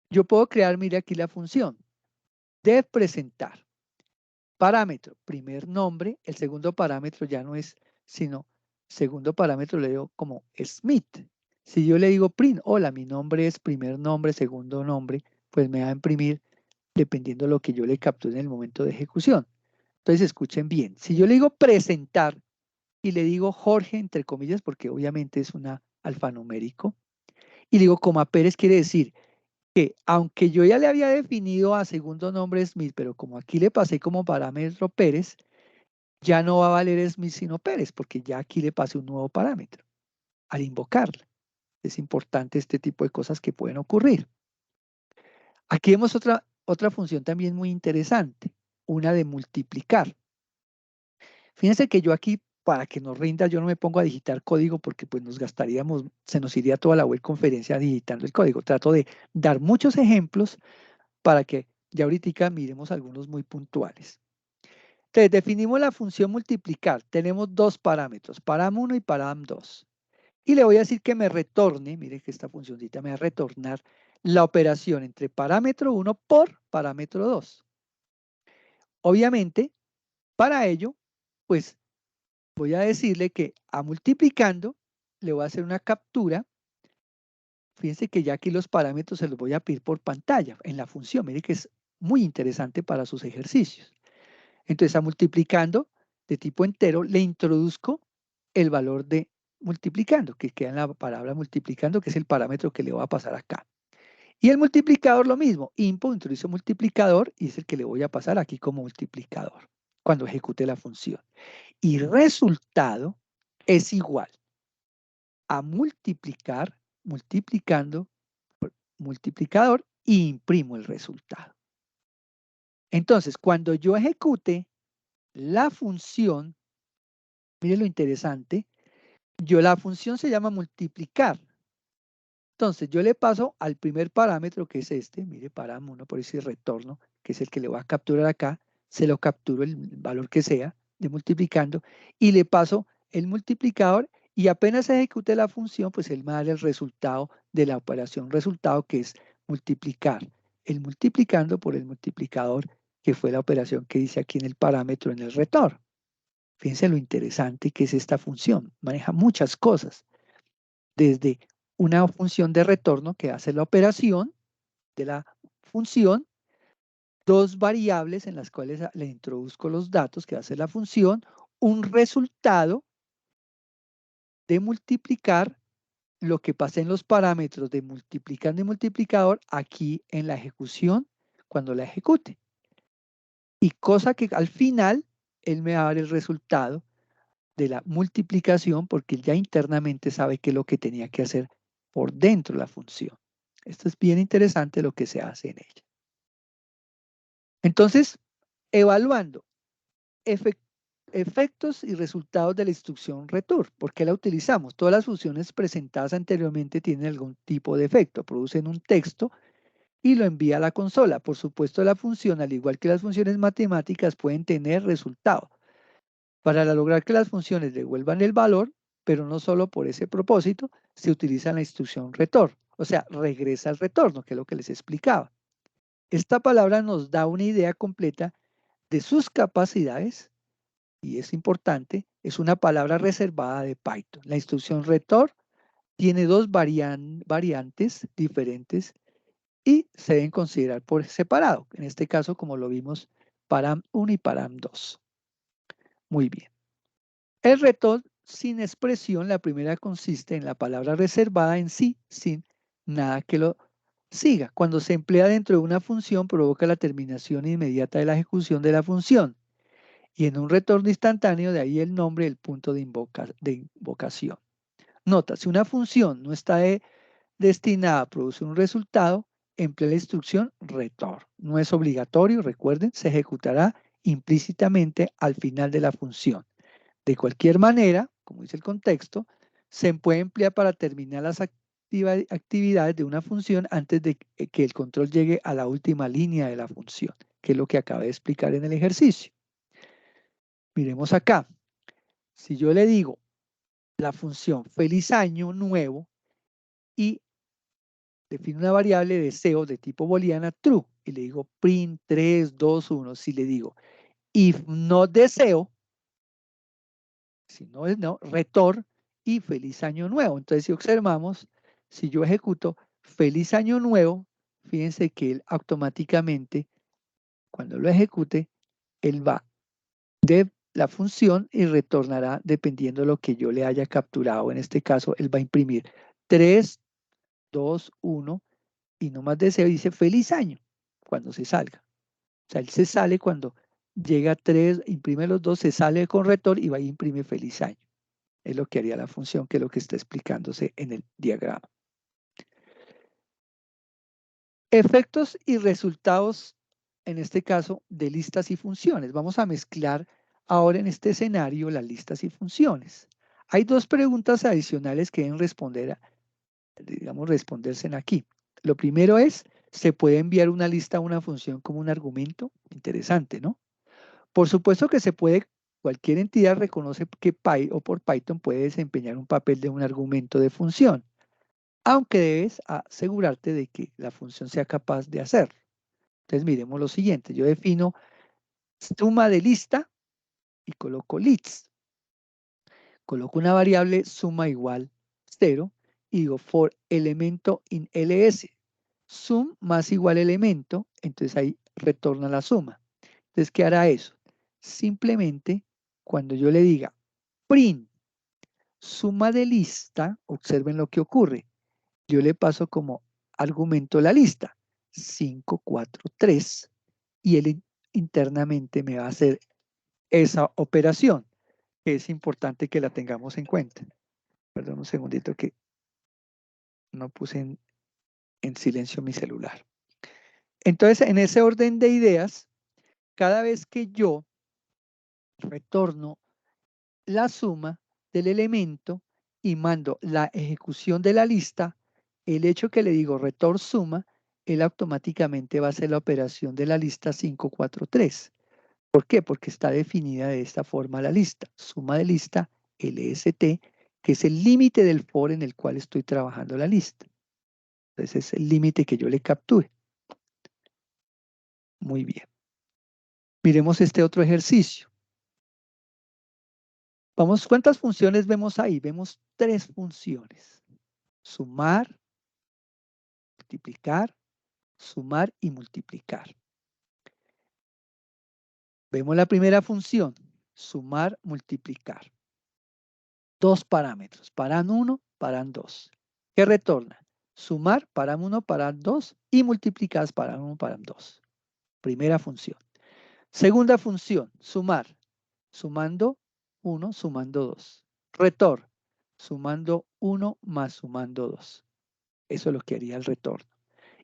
yo puedo crear, mire aquí la función de presentar. Parámetro, primer nombre, el segundo parámetro ya no es, sino, segundo parámetro le digo como Smith. Si yo le digo print, hola, mi nombre es primer nombre, segundo nombre, pues me va a imprimir dependiendo de lo que yo le capture en el momento de ejecución. Entonces, escuchen bien. Si yo le digo presentar y le digo Jorge, entre comillas, porque obviamente es una alfanumérico, y le digo coma Pérez, quiere decir que aunque yo ya le había definido a segundo nombre Smith, pero como aquí le pasé como parámetro Pérez, ya no va a valer Smith sino Pérez, porque ya aquí le pasé un nuevo parámetro al invocarla. Es importante este tipo de cosas que pueden ocurrir. Aquí vemos otra función también muy interesante, una de multiplicar. Fíjense que yo aquí, para que nos rinda, yo no me pongo a digitar código porque pues nos gastaríamos, se nos iría toda la web conferencia digitando el código. Trato de dar muchos ejemplos para que ya ahorita miremos algunos muy puntuales. Entonces, definimos la función multiplicar. Tenemos dos parámetros, param1 y param2. Y le voy a decir que me retorne, mire que esta funcioncita me va a retornar la operación entre parámetro 1 por parámetro 2. Obviamente, para ello, pues voy a decirle que a multiplicando le voy a hacer una captura. Fíjense que ya aquí los parámetros se los voy a pedir por pantalla en la función. Mire que es muy interesante para sus ejercicios. Entonces, a multiplicando de tipo entero, le introduzco el valor de multiplicando, que queda en la palabra multiplicando, que es el parámetro que le voy a pasar acá. Y el multiplicador lo mismo, input, introduce multiplicador y es el que le voy a pasar aquí como multiplicador cuando ejecute la función. Y resultado es igual a multiplicar, multiplicando, multiplicador y imprimo el resultado. Entonces, cuando yo ejecute la función, mire lo interesante, la función se llama multiplicar. Entonces, yo le paso al primer parámetro, que es este, mire, param1, por ese retorno, que es el que le voy a capturar acá, se lo capturo el valor que sea de multiplicando, y le paso el multiplicador, y apenas ejecute la función, pues él me da el resultado de la operación resultado, que es multiplicar el multiplicando por el multiplicador, que fue la operación que hice aquí en el parámetro en el retorno. Fíjense lo interesante que es esta función. Maneja muchas cosas. Desde una función de retorno que hace la operación de la función, dos variables en las cuales le introduzco los datos que hace la función, un resultado de multiplicar lo que pasa en los parámetros de multiplicando y multiplicador aquí en la ejecución cuando la ejecute. Y cosa que al final él me va a dar el resultado de la multiplicación porque él ya internamente sabe qué es lo que tenía que hacer por dentro de la función. Esto es bien interesante lo que se hace en ella. Entonces, evaluando efectos y resultados de la instrucción return. ¿Por qué la utilizamos? Todas las funciones presentadas anteriormente tienen algún tipo de efecto, producen un texto y lo envía a la consola. Por supuesto, la función, al igual que las funciones matemáticas, pueden tener resultado. Para lograr que las funciones devuelvan el valor, pero no solo por ese propósito, se utiliza la instrucción return, o sea, regresa al retorno, que es lo que les explicaba. Esta palabra nos da una idea completa de sus capacidades y es importante, es una palabra reservada de Python. La instrucción return tiene dos variantes diferentes y se deben considerar por separado. En este caso, como lo vimos, param1 y param2. Muy bien. El return sin expresión, la primera consiste en la palabra reservada en sí, sin nada que lo siga. Cuando se emplea dentro de una función, provoca la terminación inmediata de la ejecución de la función. Y en un retorno instantáneo, de ahí el nombre del punto de invocación. Nota, si una función no está destinada a producir un resultado, emplea la instrucción return. No es obligatorio, recuerden, se ejecutará implícitamente al final de la función. De cualquier manera, como dice el contexto, se puede emplear para terminar las actividades de una función antes de que el control llegue a la última línea de la función, que es lo que acabé de explicar en el ejercicio. Miremos acá. Si yo le digo la función feliz año nuevo y defino una variable deseo de tipo booleana true y le digo print 3, 2, 1, si le digo if no deseo, si no es no, return y feliz año nuevo. Entonces si observamos, si yo ejecuto feliz año nuevo, fíjense que él automáticamente, cuando lo ejecute, él va de la función y retornará dependiendo de lo que yo le haya capturado. En este caso, él va a imprimir 3, 2, 1 y no más deseo, dice feliz año cuando se salga. O sea, él se sale cuando llega a 3, imprime los dos, se sale con retorno y va y imprime feliz año. Es lo que haría la función, que es lo que está explicándose en el diagrama. Efectos y resultados, en este caso, de listas y funciones. Vamos a mezclar ahora en este escenario las listas y funciones. Hay dos preguntas adicionales que deben responder, digamos, responderse aquí. Lo primero es, ¿se puede enviar una lista a una función como un argumento? Interesante, ¿no? Por supuesto que se puede, cualquier entidad reconoce que por Python puede desempeñar un papel de un argumento de función, aunque debes asegurarte de que la función sea capaz de hacerlo. Entonces miremos lo siguiente, yo defino suma de lista y coloco list. Coloco una variable suma igual 0 y digo for elemento in ls. Sum más igual elemento, entonces ahí retorna la suma. Entonces, ¿qué hará eso? Simplemente, cuando yo le diga print suma de lista, observen lo que ocurre. Yo le paso como argumento la lista 5, 4, 3 y él internamente me va a hacer esa operación, que es importante que la tengamos en cuenta. Perdón un segundito que no puse en silencio mi celular. Entonces, en ese orden de ideas, cada vez que yo retorno la suma del elemento y mando la ejecución de la lista, el hecho que le digo return suma, él automáticamente va a hacer la operación de la lista 543. ¿Por qué? Porque está definida de esta forma la lista. Suma de lista LST, que es el límite del for en el cual estoy trabajando la lista. Entonces es el límite que yo le capture. Muy bien. Miremos este otro ejercicio. Vamos, ¿cuántas funciones vemos ahí? Vemos 3 funciones. Sumar, multiplicar, sumar y multiplicar. Vemos la primera función, sumar, multiplicar. 2 parámetros, param1, param2. ¿Qué retorna? Sumar, param1, param2 y multiplicar, param1, param2. Primera función. Segunda función, sumar. Sumando 1, sumando 2. Retorno, sumando 1 más sumando 2. Eso es lo que haría el retorno.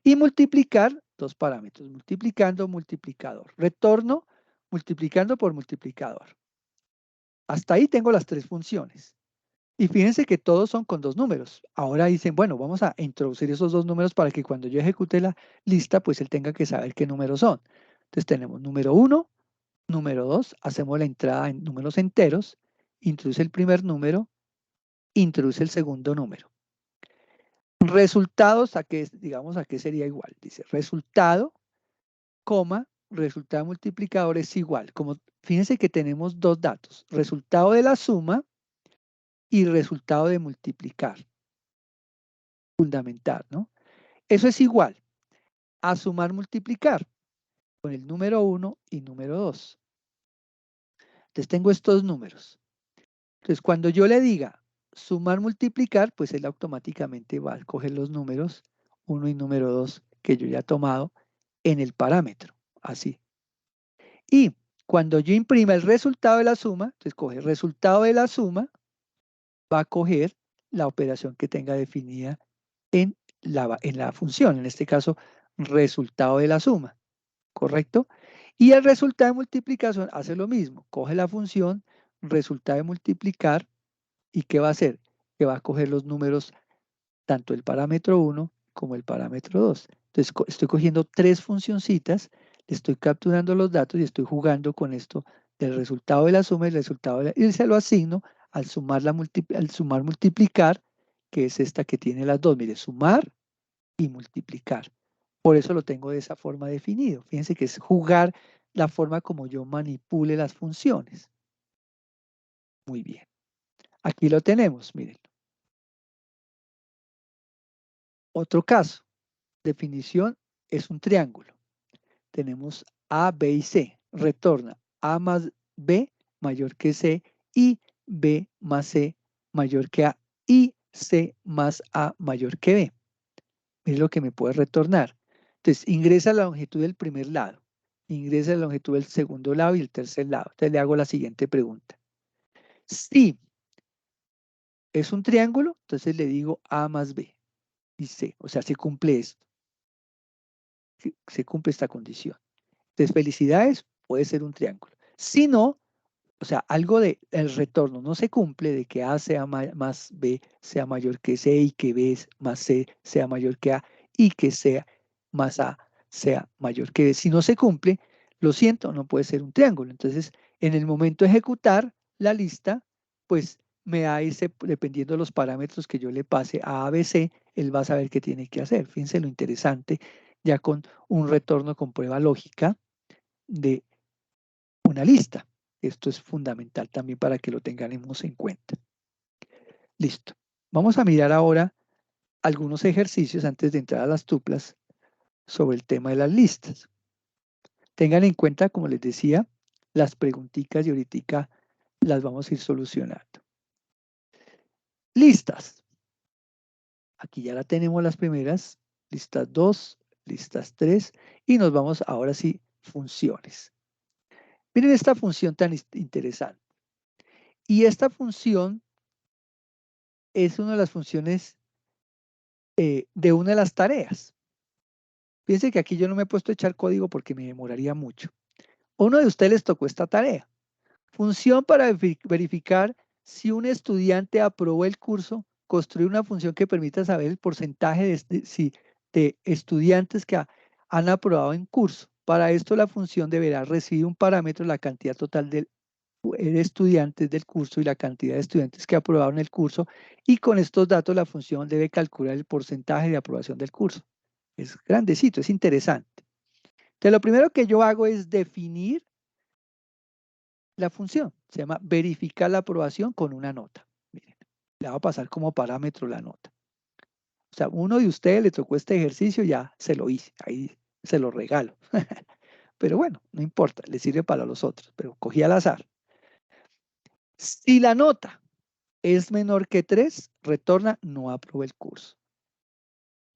Y multiplicar dos parámetros, multiplicando, multiplicador. Retorno, multiplicando por multiplicador. Hasta ahí tengo las tres funciones. Y fíjense que todos son con dos números. Ahora dicen, bueno, vamos a introducir esos dos números para que cuando yo ejecute la lista, pues él tenga que saber qué números son. Entonces tenemos número 1, número 2, hacemos la entrada en números enteros, introduce el primer número, introduce el segundo número. Resultados, digamos, a qué sería igual. Dice resultado, coma, resultado multiplicador es igual. Fíjense que tenemos dos datos, resultado de la suma y resultado de multiplicar. Fundamental, ¿no? Eso es igual a sumar multiplicar con el número 1 y número 2. Entonces tengo estos números. Entonces cuando yo le diga sumar multiplicar, pues él automáticamente va a coger los números 1 y número 2 que yo ya he tomado en el parámetro, así. Y cuando yo imprima el resultado de la suma, entonces coge el resultado de la suma, va a coger la operación que tenga definida en la función, en este caso, resultado de la suma, ¿correcto? Y el resultado de multiplicación hace lo mismo, coge la función resultado de multiplicar y ¿qué va a hacer? Que va a coger los números, tanto el parámetro 1 como el parámetro 2. Entonces estoy cogiendo tres funcioncitas, le estoy capturando los datos y estoy jugando con esto del resultado de la suma y el resultado y se lo asigno al sumar, multiplicar, que es esta que tiene las dos. Mire, sumar y multiplicar. Por eso lo tengo de esa forma definido. Fíjense que es jugar la forma como yo manipule las funciones. Muy bien. Aquí lo tenemos, miren. Otro caso. Definición es un triángulo. Tenemos A, B y C. Retorna A más B mayor que C y B más C mayor que A y C más A mayor que B. Es lo que me puede retornar. Entonces, ingresa la longitud del primer lado, ingresa la longitud del segundo lado y el tercer lado. Entonces, le hago la siguiente pregunta. Si es un triángulo, entonces le digo A más B y C. O sea, se cumple esto. Se cumple esta condición. Entonces, felicidades, puede ser un triángulo. Si no, o sea, algo del retorno no se cumple de que A sea más B sea mayor que C y que B más C sea mayor que A y que C más A sea mayor que B. Si no se cumple, lo siento, no puede ser un triángulo. Entonces, en el momento de ejecutar la lista, pues me da ese, dependiendo de los parámetros que yo le pase a ABC, él va a saber qué tiene que hacer. Fíjense lo interesante, ya con un retorno con prueba lógica de una lista. Esto es fundamental también para que lo tengamos en cuenta. Listo. Vamos a mirar ahora algunos ejercicios antes de entrar a las tuplas sobre el tema de las listas. Tengan en cuenta, como les decía, las preguntitas y ahorita las vamos a ir solucionando. Listas. Aquí ya la tenemos las primeras. Listas 2, listas 3 y nos vamos ahora sí, funciones. Miren esta función tan interesante. Y esta función es una de las funciones de una de las tareas. Fíjense que aquí yo no me he puesto a echar código porque me demoraría mucho. A uno de ustedes les tocó esta tarea. Función para verificar si un estudiante aprobó el curso, construir una función que permita saber el porcentaje de estudiantes que han aprobado en curso. Para esto la función deberá recibir un parámetro, la cantidad total de estudiantes del curso y la cantidad de estudiantes que aprobaron el curso, y con estos datos la función debe calcular el porcentaje de aprobación del curso. Es grandecito, es interesante. Entonces, lo primero que yo hago es definir la función. Se llama verificar la aprobación con una nota. Miren, le voy a pasar como parámetro la nota. O sea, uno de ustedes le tocó este ejercicio, ya se lo hice, ahí se lo regalo. Pero bueno, no importa, le sirve para los otros, pero cogí al azar. Si la nota es menor que 3, retorna no aprobé el curso.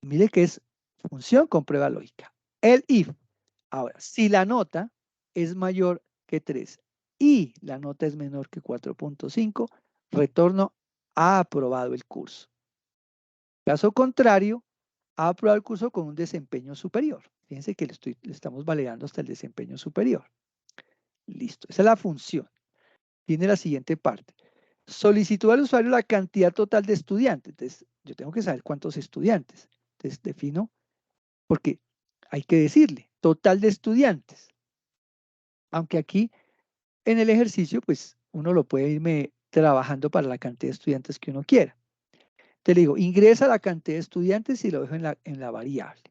Mire que es función con prueba lógica. El if. Ahora, si la nota es mayor que 3 y la nota es menor que 4.5, retorno ha aprobado el curso. Caso contrario, ha aprobado el curso con un desempeño superior. Fíjense que le estamos validando hasta el desempeño superior. Listo, esa es la función. Viene la siguiente parte. Solicitud al usuario la cantidad total de estudiantes. Entonces, yo tengo que saber cuántos estudiantes. Entonces, defino, porque hay que decirle, total de estudiantes. Aunque aquí, en el ejercicio, pues, uno lo puede irme trabajando para la cantidad de estudiantes que uno quiera. Te digo, ingresa la cantidad de estudiantes y lo dejo en la variable.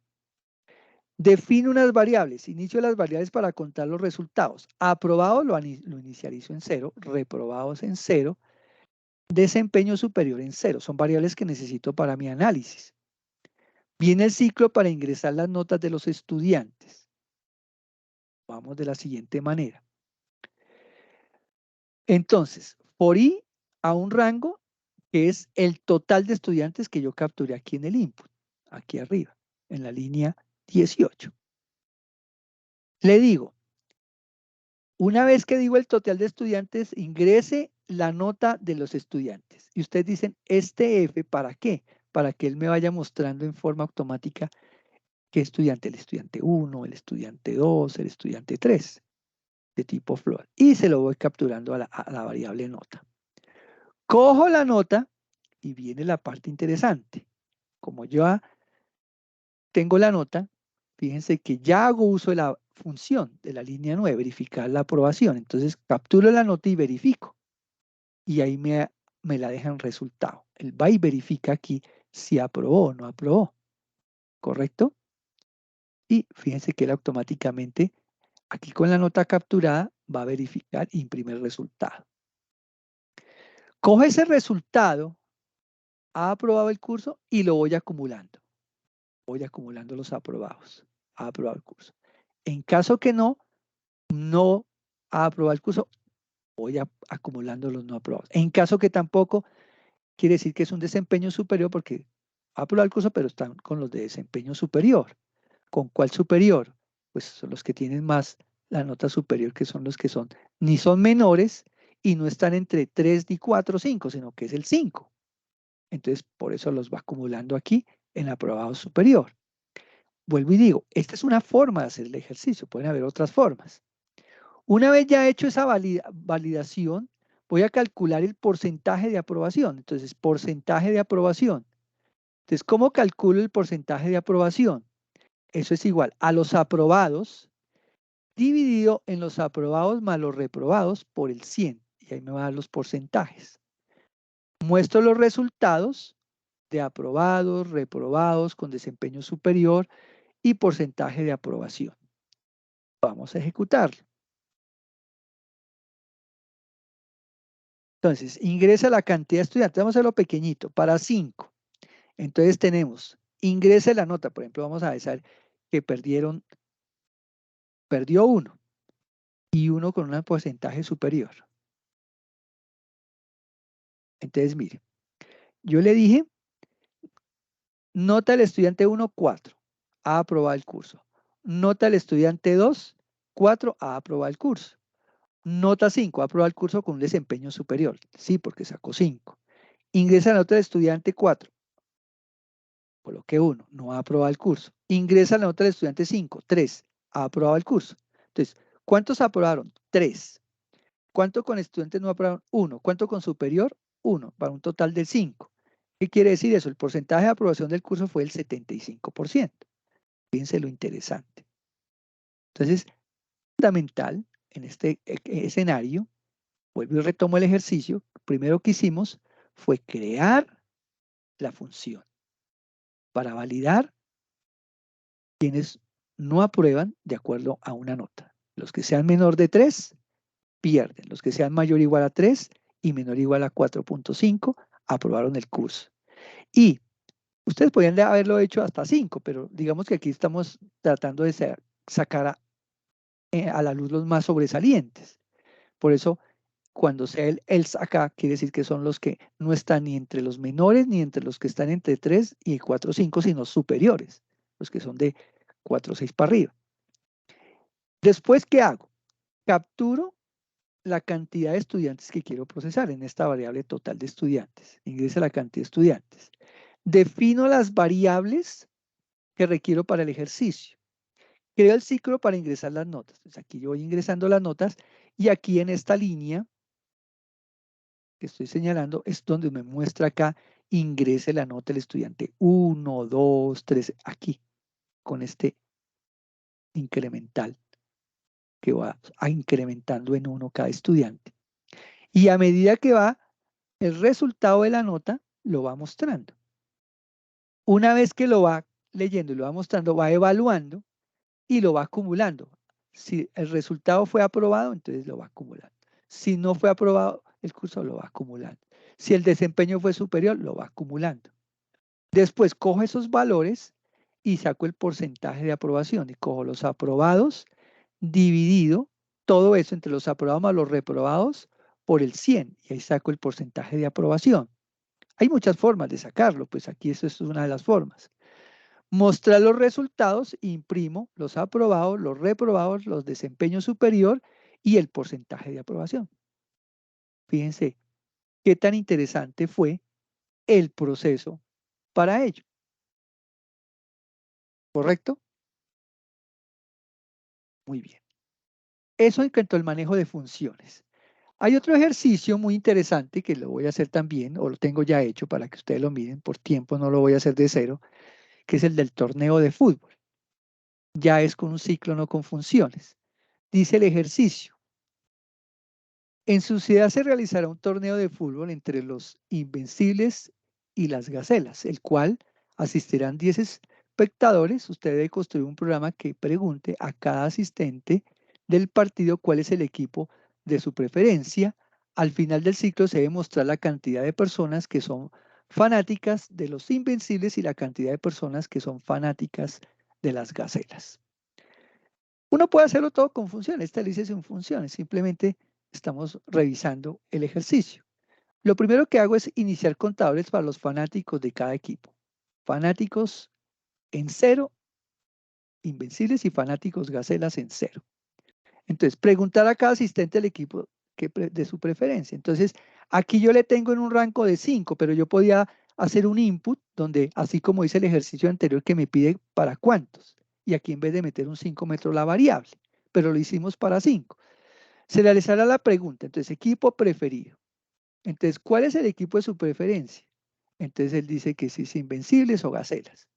Define unas variables, inicio las variables para contar los resultados. Aprobado lo inicializo en 0, reprobados en 0, desempeño superior en 0. Son variables que necesito para mi análisis. Viene el ciclo para ingresar las notas de los estudiantes. Vamos de la siguiente manera. Entonces, for i a un rango que es el total de estudiantes que yo capturé aquí en el input, aquí arriba, en la línea 18. Le digo, una vez que digo el total de estudiantes, ingrese la nota de los estudiantes. Y ustedes dicen, este F, ¿para qué? Para que él me vaya mostrando en forma automática qué estudiante, el estudiante 1, el estudiante 2, el estudiante 3, de tipo float. Y se lo voy capturando a la variable nota. Cojo la nota y viene la parte interesante. Como yo tengo la nota, fíjense que ya hago uso de la función de la línea 9, verificar la aprobación. Entonces capturo la nota y verifico. Y ahí me la dejan resultado. Él va y verifica aquí si aprobó o no aprobó. ¿Correcto? Y fíjense que él automáticamente, aquí con la nota capturada, va a verificar e imprime el resultado. Coge ese resultado, ha aprobado el curso y lo voy acumulando. Voy acumulando los aprobados. Ha aprobado el curso. En caso que no ha aprobado el curso, voy acumulando los no aprobados. En caso que tampoco, quiere decir que es un desempeño superior porque ha aprobado el curso, pero están con los de desempeño superior. ¿Con cuál superior? Pues son los que tienen más la nota superior, que son los que ni son menores y no están entre 3 y 4 o 5, sino que es el 5. Entonces, por eso los va acumulando aquí en aprobado superior. Vuelvo y digo, esta es una forma de hacer el ejercicio, pueden haber otras formas. Una vez ya hecho esa validación, voy a calcular el porcentaje de aprobación. Entonces, porcentaje de aprobación. Entonces, ¿cómo calculo el porcentaje de aprobación? Eso es igual a los aprobados dividido en los aprobados más los reprobados por el 100. Y ahí me van a dar los porcentajes. Muestro los resultados de aprobados, reprobados con desempeño superior y porcentaje de aprobación. Vamos a ejecutarlo. Entonces, ingresa la cantidad de estudiantes. Vamos a hacerlo pequeñito, para 5. Entonces tenemos, ingresa la nota. Por ejemplo, vamos a decir que perdió 1 y 1 con un porcentaje superior. Entonces, mire, yo le dije, nota del estudiante 1, 4, ha aprobado el curso. Nota del estudiante 2, 4, ha aprobado el curso. Nota 5, ha aprobado el curso con un desempeño superior. Sí, porque sacó 5. Ingresa la nota del estudiante 4. Coloqué 1, no ha aprobado el curso. Ingresa la nota del estudiante 5, 3, ha aprobado el curso. Entonces, ¿cuántos aprobaron? 3. ¿Cuánto con estudiantes no aprobaron? 1. ¿Cuánto con superior? 1, para un total de 5. ¿Qué quiere decir eso? El porcentaje de aprobación del curso fue el 75%. Fíjense lo interesante. Entonces, fundamental en este escenario, vuelvo y retomo el ejercicio, primero que hicimos fue crear la función para validar quienes no aprueban de acuerdo a una nota. Los que sean menor de 3, pierden. Los que sean mayor o igual a 3 y menor o igual a 4.5, aprobaron el curso. Y ustedes podrían haberlo hecho hasta 5, pero digamos que aquí estamos tratando de sacar a la luz los más sobresalientes. Por eso, cuando sea el else acá, quiere decir que son los que no están ni entre los menores ni entre los que están entre 3 y 4 o 5, sino superiores, los que son de 4 o 6 para arriba. Después, ¿qué hago? Capturo la cantidad de estudiantes que quiero procesar en esta variable total de estudiantes. Ingresa la cantidad de estudiantes. Defino las variables que requiero para el ejercicio. Creo el ciclo para ingresar las notas. Entonces aquí yo voy ingresando las notas y aquí en esta línea que estoy señalando es donde me muestra acá, ingrese la nota del estudiante 1, 2, 3, aquí, con este incremental que va incrementando en 1 cada estudiante. Y a medida que va, el resultado de la nota lo va mostrando. Una vez que lo va leyendo y lo va mostrando, va evaluando y lo va acumulando. Si el resultado fue aprobado, entonces lo va acumulando. Si no fue aprobado, el curso lo va acumulando. Si el desempeño fue superior, lo va acumulando. Después cojo esos valores y saco el porcentaje de aprobación y cojo los aprobados dividido todo eso entre los aprobados más los reprobados por el 100 y ahí saco el porcentaje de aprobación. Hay muchas formas de sacarlo, pues aquí eso es una de las formas. Mostrar los resultados, imprimo los aprobados, los reprobados, los desempeño superior y el porcentaje de aprobación. Fíjense qué tan interesante fue el proceso para ello. ¿Correcto? Muy bien. Eso en cuanto al manejo de funciones. Hay otro ejercicio muy interesante que lo voy a hacer también, o lo tengo ya hecho para que ustedes lo miren, por tiempo no lo voy a hacer de cero, que es el del torneo de fútbol. Ya es con un ciclo, no con funciones. Dice el ejercicio. En su ciudad se realizará un torneo de fútbol entre los Invencibles y las Gacelas, el cual asistirán 10 espectadores. Usted debe construir un programa que pregunte a cada asistente del partido cuál es el equipo de su preferencia. Al final del ciclo se debe mostrar la cantidad de personas que son fanáticas de los Invencibles y la cantidad de personas que son fanáticas de las Gacelas. Uno puede hacerlo todo con funciones, esta lista sin funciones, simplemente estamos revisando el ejercicio. Lo primero que hago es iniciar contadores para los fanáticos de cada equipo. Fanáticos en 0, Invencibles y fanáticos Gacelas en 0. Entonces, preguntar a cada asistente del equipo de su preferencia. Entonces, aquí yo le tengo en un rango de 5, pero yo podía hacer un input donde, así como dice el ejercicio anterior que me pide para cuántos. Y aquí en vez de meter un 5 meto la variable, pero lo hicimos para 5. Se realizará la pregunta, entonces, equipo preferido. Entonces, ¿cuál es el equipo de su preferencia? Entonces, él dice que si es Invencibles o Gacelas.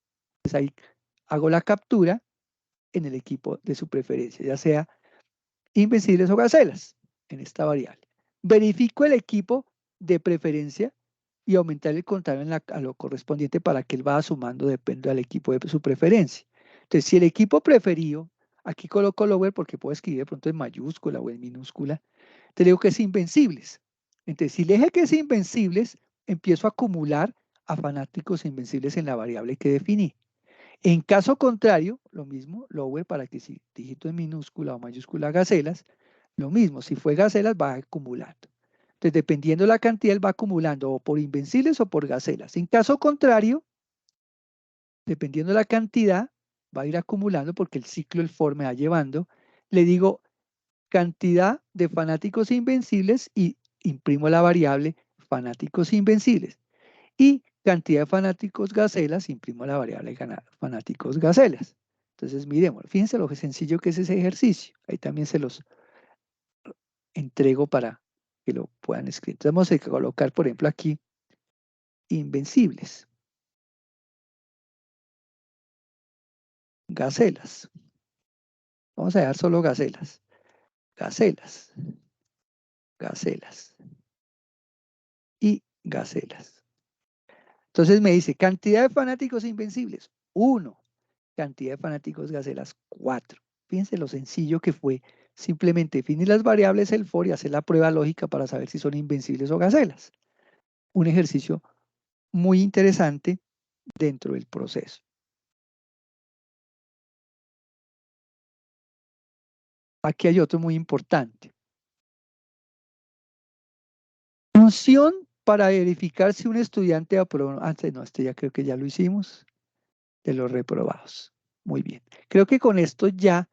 Entonces, ahí hago la captura en el equipo de su preferencia, ya sea Invencibles o Gacelas, en esta variable. Verifico el equipo de preferencia y aumentar el contador a lo correspondiente para que él vaya sumando, depende del equipo de su preferencia. Entonces, si el equipo preferido, aquí coloco lower porque puedo escribir de pronto en mayúscula o en minúscula, te digo que es Invencibles. Entonces, si le dije que es Invencibles, empiezo a acumular a fanáticos invencibles en la variable que definí. En caso contrario, lo mismo, lower para que si dígito en minúscula o mayúscula Gacelas, lo mismo, si fue Gacelas va acumulando. Entonces, dependiendo de la cantidad, él va acumulando o por Invencibles o por Gacelas. En caso contrario, dependiendo de la cantidad, va a ir acumulando porque el ciclo el for me va llevando. Le digo cantidad de fanáticos invencibles y imprimo la variable fanáticos invencibles. Y cantidad de fanáticos gacelas, imprimo la variable fanáticos gacelas. Entonces, miremos, fíjense lo sencillo que es ese ejercicio. Ahí también se los entrego para que lo puedan escribir. Entonces, vamos a colocar, por ejemplo, aquí, invencibles. Gacelas. Vamos a dejar solo gacelas. Gacelas. Gacelas. Y gacelas. Entonces me dice, cantidad de fanáticos invencibles, 1. Cantidad de fanáticos gacelas, 4. Fíjense lo sencillo que fue simplemente definir las variables el for y hacer la prueba lógica para saber si son invencibles o gacelas. Un ejercicio muy interesante dentro del proceso. Aquí hay otro muy importante. Función para verificar si un estudiante aprobó. Antes no, este ya creo que ya lo hicimos. De los reprobados. Muy bien. Creo que con esto ya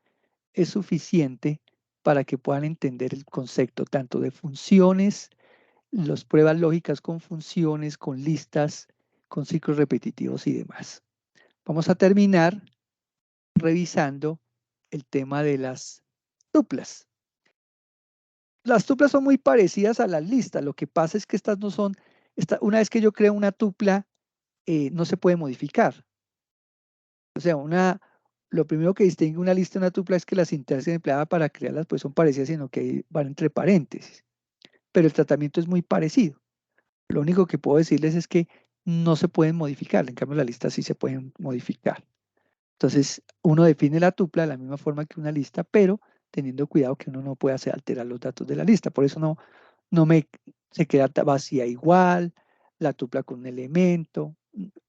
es suficiente para que puedan entender el concepto tanto de funciones, las pruebas lógicas con funciones, con listas, con ciclos repetitivos y demás. Vamos a terminar revisando el tema de las tuplas. Las tuplas son muy parecidas a las listas. Lo que pasa es que estas no son, una vez que yo creo una tupla, no se puede modificar. O sea, lo primero que distingue una lista de una tupla es que la sintaxis empleada para crearlas pues son parecidas, sino que van entre paréntesis. Pero el tratamiento es muy parecido. Lo único que puedo decirles es que no se pueden modificar. En cambio, las listas sí se pueden modificar. Entonces, uno define la tupla de la misma forma que una lista, pero teniendo cuidado que uno no puede hacer alterar los datos de la lista. Por eso no se queda vacía igual, la tupla con un elemento,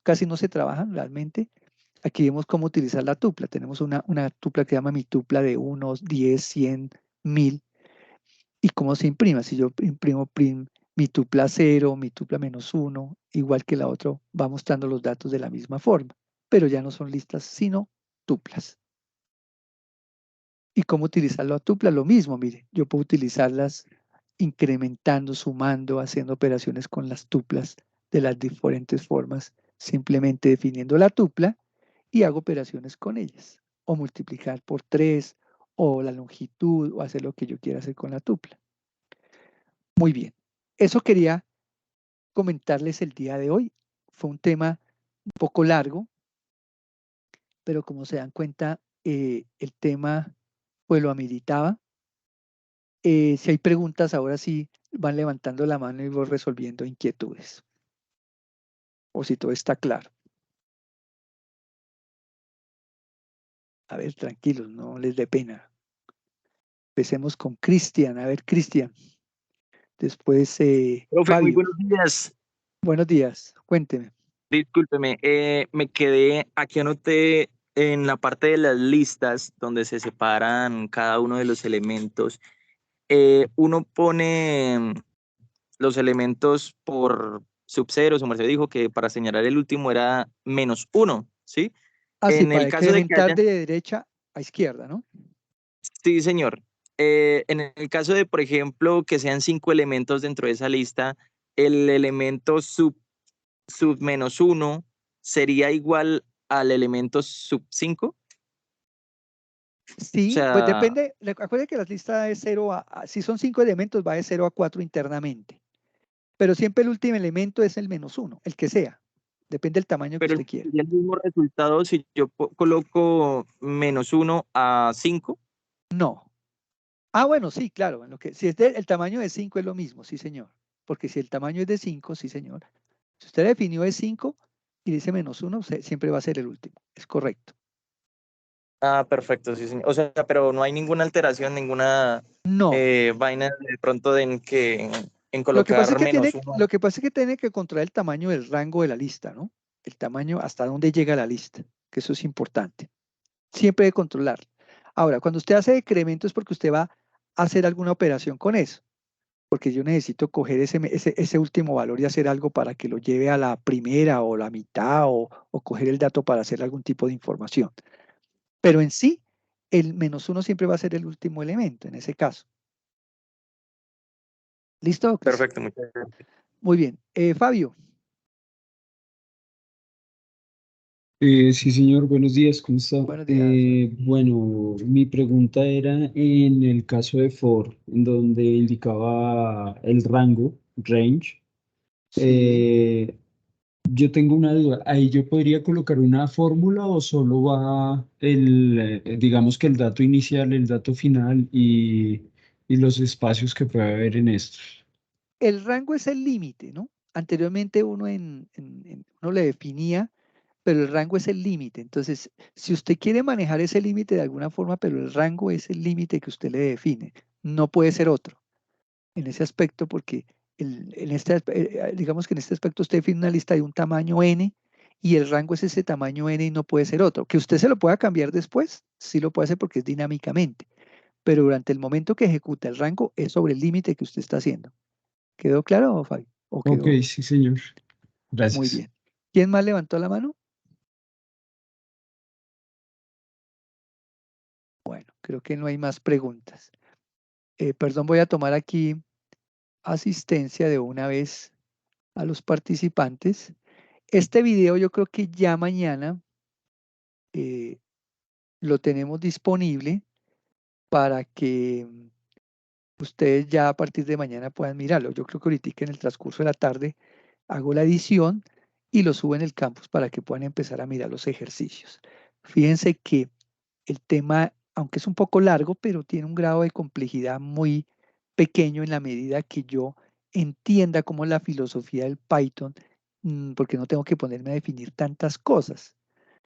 casi no se trabajan realmente. Aquí vemos cómo utilizar la tupla. Tenemos una tupla que se llama mi tupla de unos, 10, 100, 1000. ¿Y cómo se imprima? Si yo imprimo mi tupla 0, mi tupla -1, igual que la otra, va mostrando los datos de la misma forma, pero ya no son listas, sino tuplas. ¿Y cómo utilizar la tupla? Lo mismo, mire, yo puedo utilizarlas incrementando, sumando, haciendo operaciones con las tuplas de las diferentes formas, simplemente definiendo la tupla y hago operaciones con ellas, o multiplicar por 3, o la longitud, o hacer lo que yo quiera hacer con la tupla. Muy bien, eso quería comentarles el día de hoy. Fue un tema un poco largo, pero como se dan cuenta, el tema pues lo ameritaba. Si hay preguntas, ahora sí van levantando la mano y voy resolviendo inquietudes. O si todo está claro. A ver, tranquilos, no les dé pena. Empecemos con Cristian. A ver, Cristian. Después, Profe, muy Fabio. buenos días. Buenos días. Cuénteme. Discúlpeme, me quedé, aquí anoté en la parte de las listas donde se separan cada uno de los elementos. Uno pone los elementos por sub-cero, su merced dijo que para señalar el último era -1, ¿sí? Ah, sí, En para el caso de que incrementar haya, de derecha a izquierda, ¿no? sí, señor. En el caso de, por ejemplo, que sean 5 elementos dentro de esa lista, el elemento sub -1 sería igual al elemento sub 5. O Sí, pues sea, depende. Acuérdense que la lista es 0 si son 5 elementos, va de 0 a 4 internamente. Pero siempre el último elemento es el -1, el que sea. Depende del tamaño que pero usted quiera. sería el mismo resultado si yo coloco -1 a 5. No. Ah, bueno, sí, claro. Si el tamaño de 5 es lo mismo, sí, señor. Porque si el tamaño es de 5, sí, señor. Si usted definió de 5 y dice -1, siempre va a ser el último. Es correcto. Ah, perfecto, sí, señor. O sea, pero no hay ninguna alteración, ninguna No. vaina de pronto en Lo que pasa es colocar que tiene, -1. lo que pasa es que tiene que controlar el tamaño del rango de la lista, ¿no? El tamaño hasta dónde llega la lista, que eso es importante. Siempre de controlar. Ahora, cuando usted hace decremento es porque usted va a hacer alguna operación con eso, porque yo necesito coger ese último valor y hacer algo para que lo lleve a la primera o la mitad o coger el dato para hacer algún tipo de información. Pero en sí, el -1 siempre va a ser el último elemento en ese caso. ¿Listo, Cristian? Perfecto, muchas gracias. Muy bien. Fabio, Sí, señor, buenos días, ¿cómo está? buenos días. Bueno, mi pregunta era en el caso de Ford, en donde indicaba el rango, range. Sí. eh, yo tengo una duda, ¿ahí yo podría colocar una fórmula o solo va digamos que el dato inicial, el dato final y los espacios que puede haber en estos? El rango es el límite, ¿no? Anteriormente uno le definía, pero el rango es el límite. Entonces, si usted quiere manejar ese límite de alguna forma, pero el rango es el límite que usted le define, no puede ser otro en ese aspecto, porque digamos que en este aspecto usted define una lista de un tamaño n y el rango es ese tamaño n y no puede ser otro. Que usted se lo pueda cambiar después, sí lo puede hacer porque es dinámicamente, pero durante el momento que ejecuta el rango es sobre el límite que usted está haciendo. ¿Quedó claro, Fabi? ¿O Ok, quedó sí, señor, muy gracias. bien? ¿Quién más levantó la mano? Bueno, creo que no hay más preguntas. Perdón, voy a tomar aquí asistencia de una vez a los participantes. Este video yo creo que ya mañana lo tenemos disponible para que ustedes ya a partir de mañana puedan mirarlo. Yo creo que ahorita en el transcurso de la tarde hago la edición y lo subo en el campus para que puedan empezar a mirar los ejercicios. Fíjense que el tema, aunque es un poco largo, pero tiene un grado de complejidad muy pequeño en la medida que yo entienda cómo es la filosofía del Python, porque no tengo que ponerme a definir tantas cosas,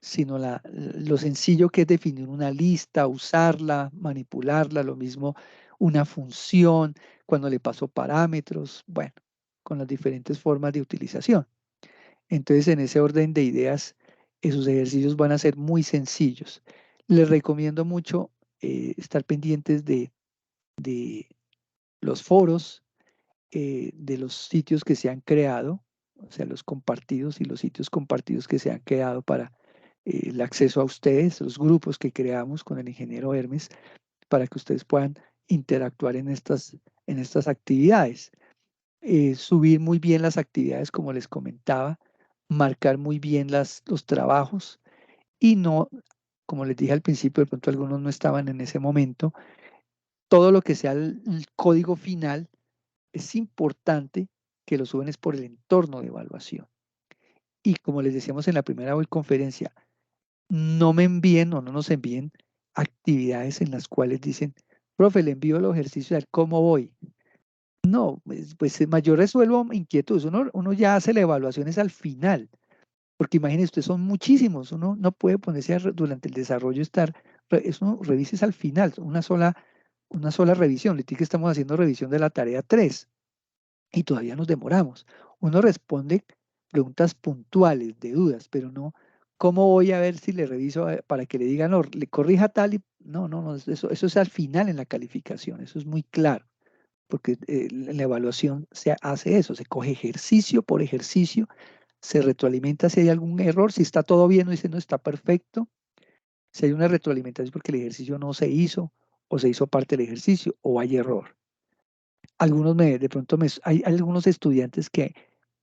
sino lo sencillo que es definir una lista, usarla, manipularla, lo mismo una función, cuando le paso parámetros, bueno, con las diferentes formas de utilización. Entonces, en ese orden de ideas, esos ejercicios van a ser muy sencillos. Les recomiendo mucho estar pendientes de los foros, de los sitios que se han creado, o sea, los compartidos y los sitios compartidos que se han creado para el acceso a ustedes, los grupos que creamos con el ingeniero Hermes, para que ustedes puedan interactuar en estas actividades. Subir muy bien las actividades, como les comentaba, marcar muy bien los trabajos y no, como les dije al principio, de pronto algunos no estaban en ese momento, todo lo que sea el código final es importante que lo suben es por el entorno de evaluación. Y como les decíamos en la primera conferencia, no me envíen o no nos envíen actividades en las cuales dicen, profe, le envío los ejercicios, a ver cómo voy. No, pues yo resuelvo inquietudes. Uno ya hace la evaluación es al final, porque imagínense, ustedes son muchísimos. Uno no puede ponerse durante el desarrollo eso revises al final, una sola revisión. Ahorita que estamos haciendo revisión de la tarea 3 y todavía nos demoramos. Uno responde preguntas puntuales de dudas, pero no, ¿cómo voy a ver si le reviso para que le digan, no, le corrija tal y no, eso es al final en la calificación, eso es muy claro, porque en la evaluación se hace eso, se coge ejercicio por ejercicio, se retroalimenta si hay algún error, si está todo bien o dice no está perfecto, si hay una retroalimentación porque el ejercicio no se hizo o se hizo parte del ejercicio o hay error. De pronto hay algunos estudiantes que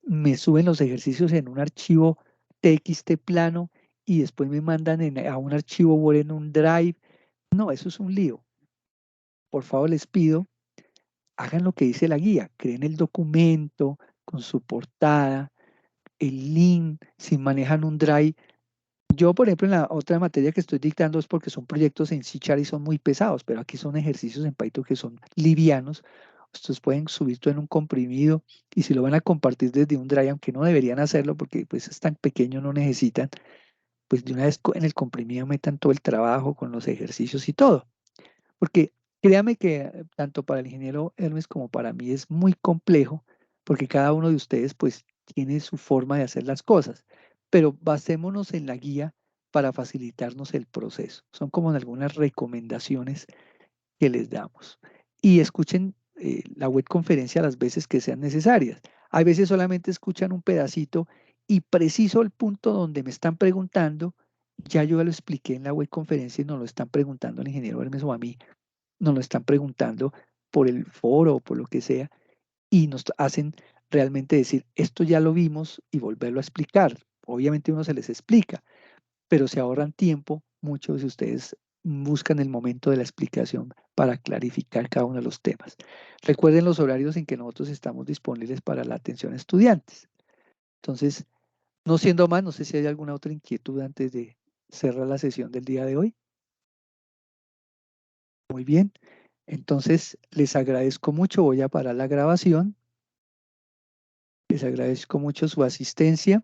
me suben los ejercicios en un archivo TXT plano y después me mandan a un archivo Word en un Drive. No, eso es un lío. Por favor, les pido, hagan lo que dice la guía, creen el documento con su portada, el link, si manejan un Drive. Yo, por ejemplo, en la otra materia que estoy dictando es porque son proyectos en C# y son muy pesados, pero aquí son ejercicios en Python que son livianos. Ustedes pueden subir todo en un comprimido y si lo van a compartir desde un Drive, aunque no deberían hacerlo porque pues es tan pequeño, no necesitan, pues de una vez en el comprimido metan todo el trabajo con los ejercicios y todo. Porque créame que tanto para el ingeniero Hermes como para mí es muy complejo porque cada uno de ustedes pues tiene su forma de hacer las cosas, pero basémonos en la guía para facilitarnos el proceso. Son como algunas recomendaciones que les damos. Y escuchen la web conferencia las veces que sean necesarias. Hay veces solamente escuchan un pedacito y preciso el punto donde me están preguntando, ya yo lo expliqué en la web conferencia y nos lo están preguntando al ingeniero Hermes o a mí, nos lo están preguntando por el foro o por lo que sea y nos hacen realmente decir, esto ya lo vimos y volverlo a explicar. Obviamente uno se les explica, pero se ahorran tiempo. Muchos de ustedes buscan el momento de la explicación para clarificar cada uno de los temas. Recuerden los horarios en que nosotros estamos disponibles para la atención a estudiantes. Entonces, no siendo más, no sé si hay alguna otra inquietud antes de cerrar la sesión del día de hoy. Muy bien. Entonces, les agradezco mucho. Voy a parar la grabación. Les agradezco mucho su asistencia.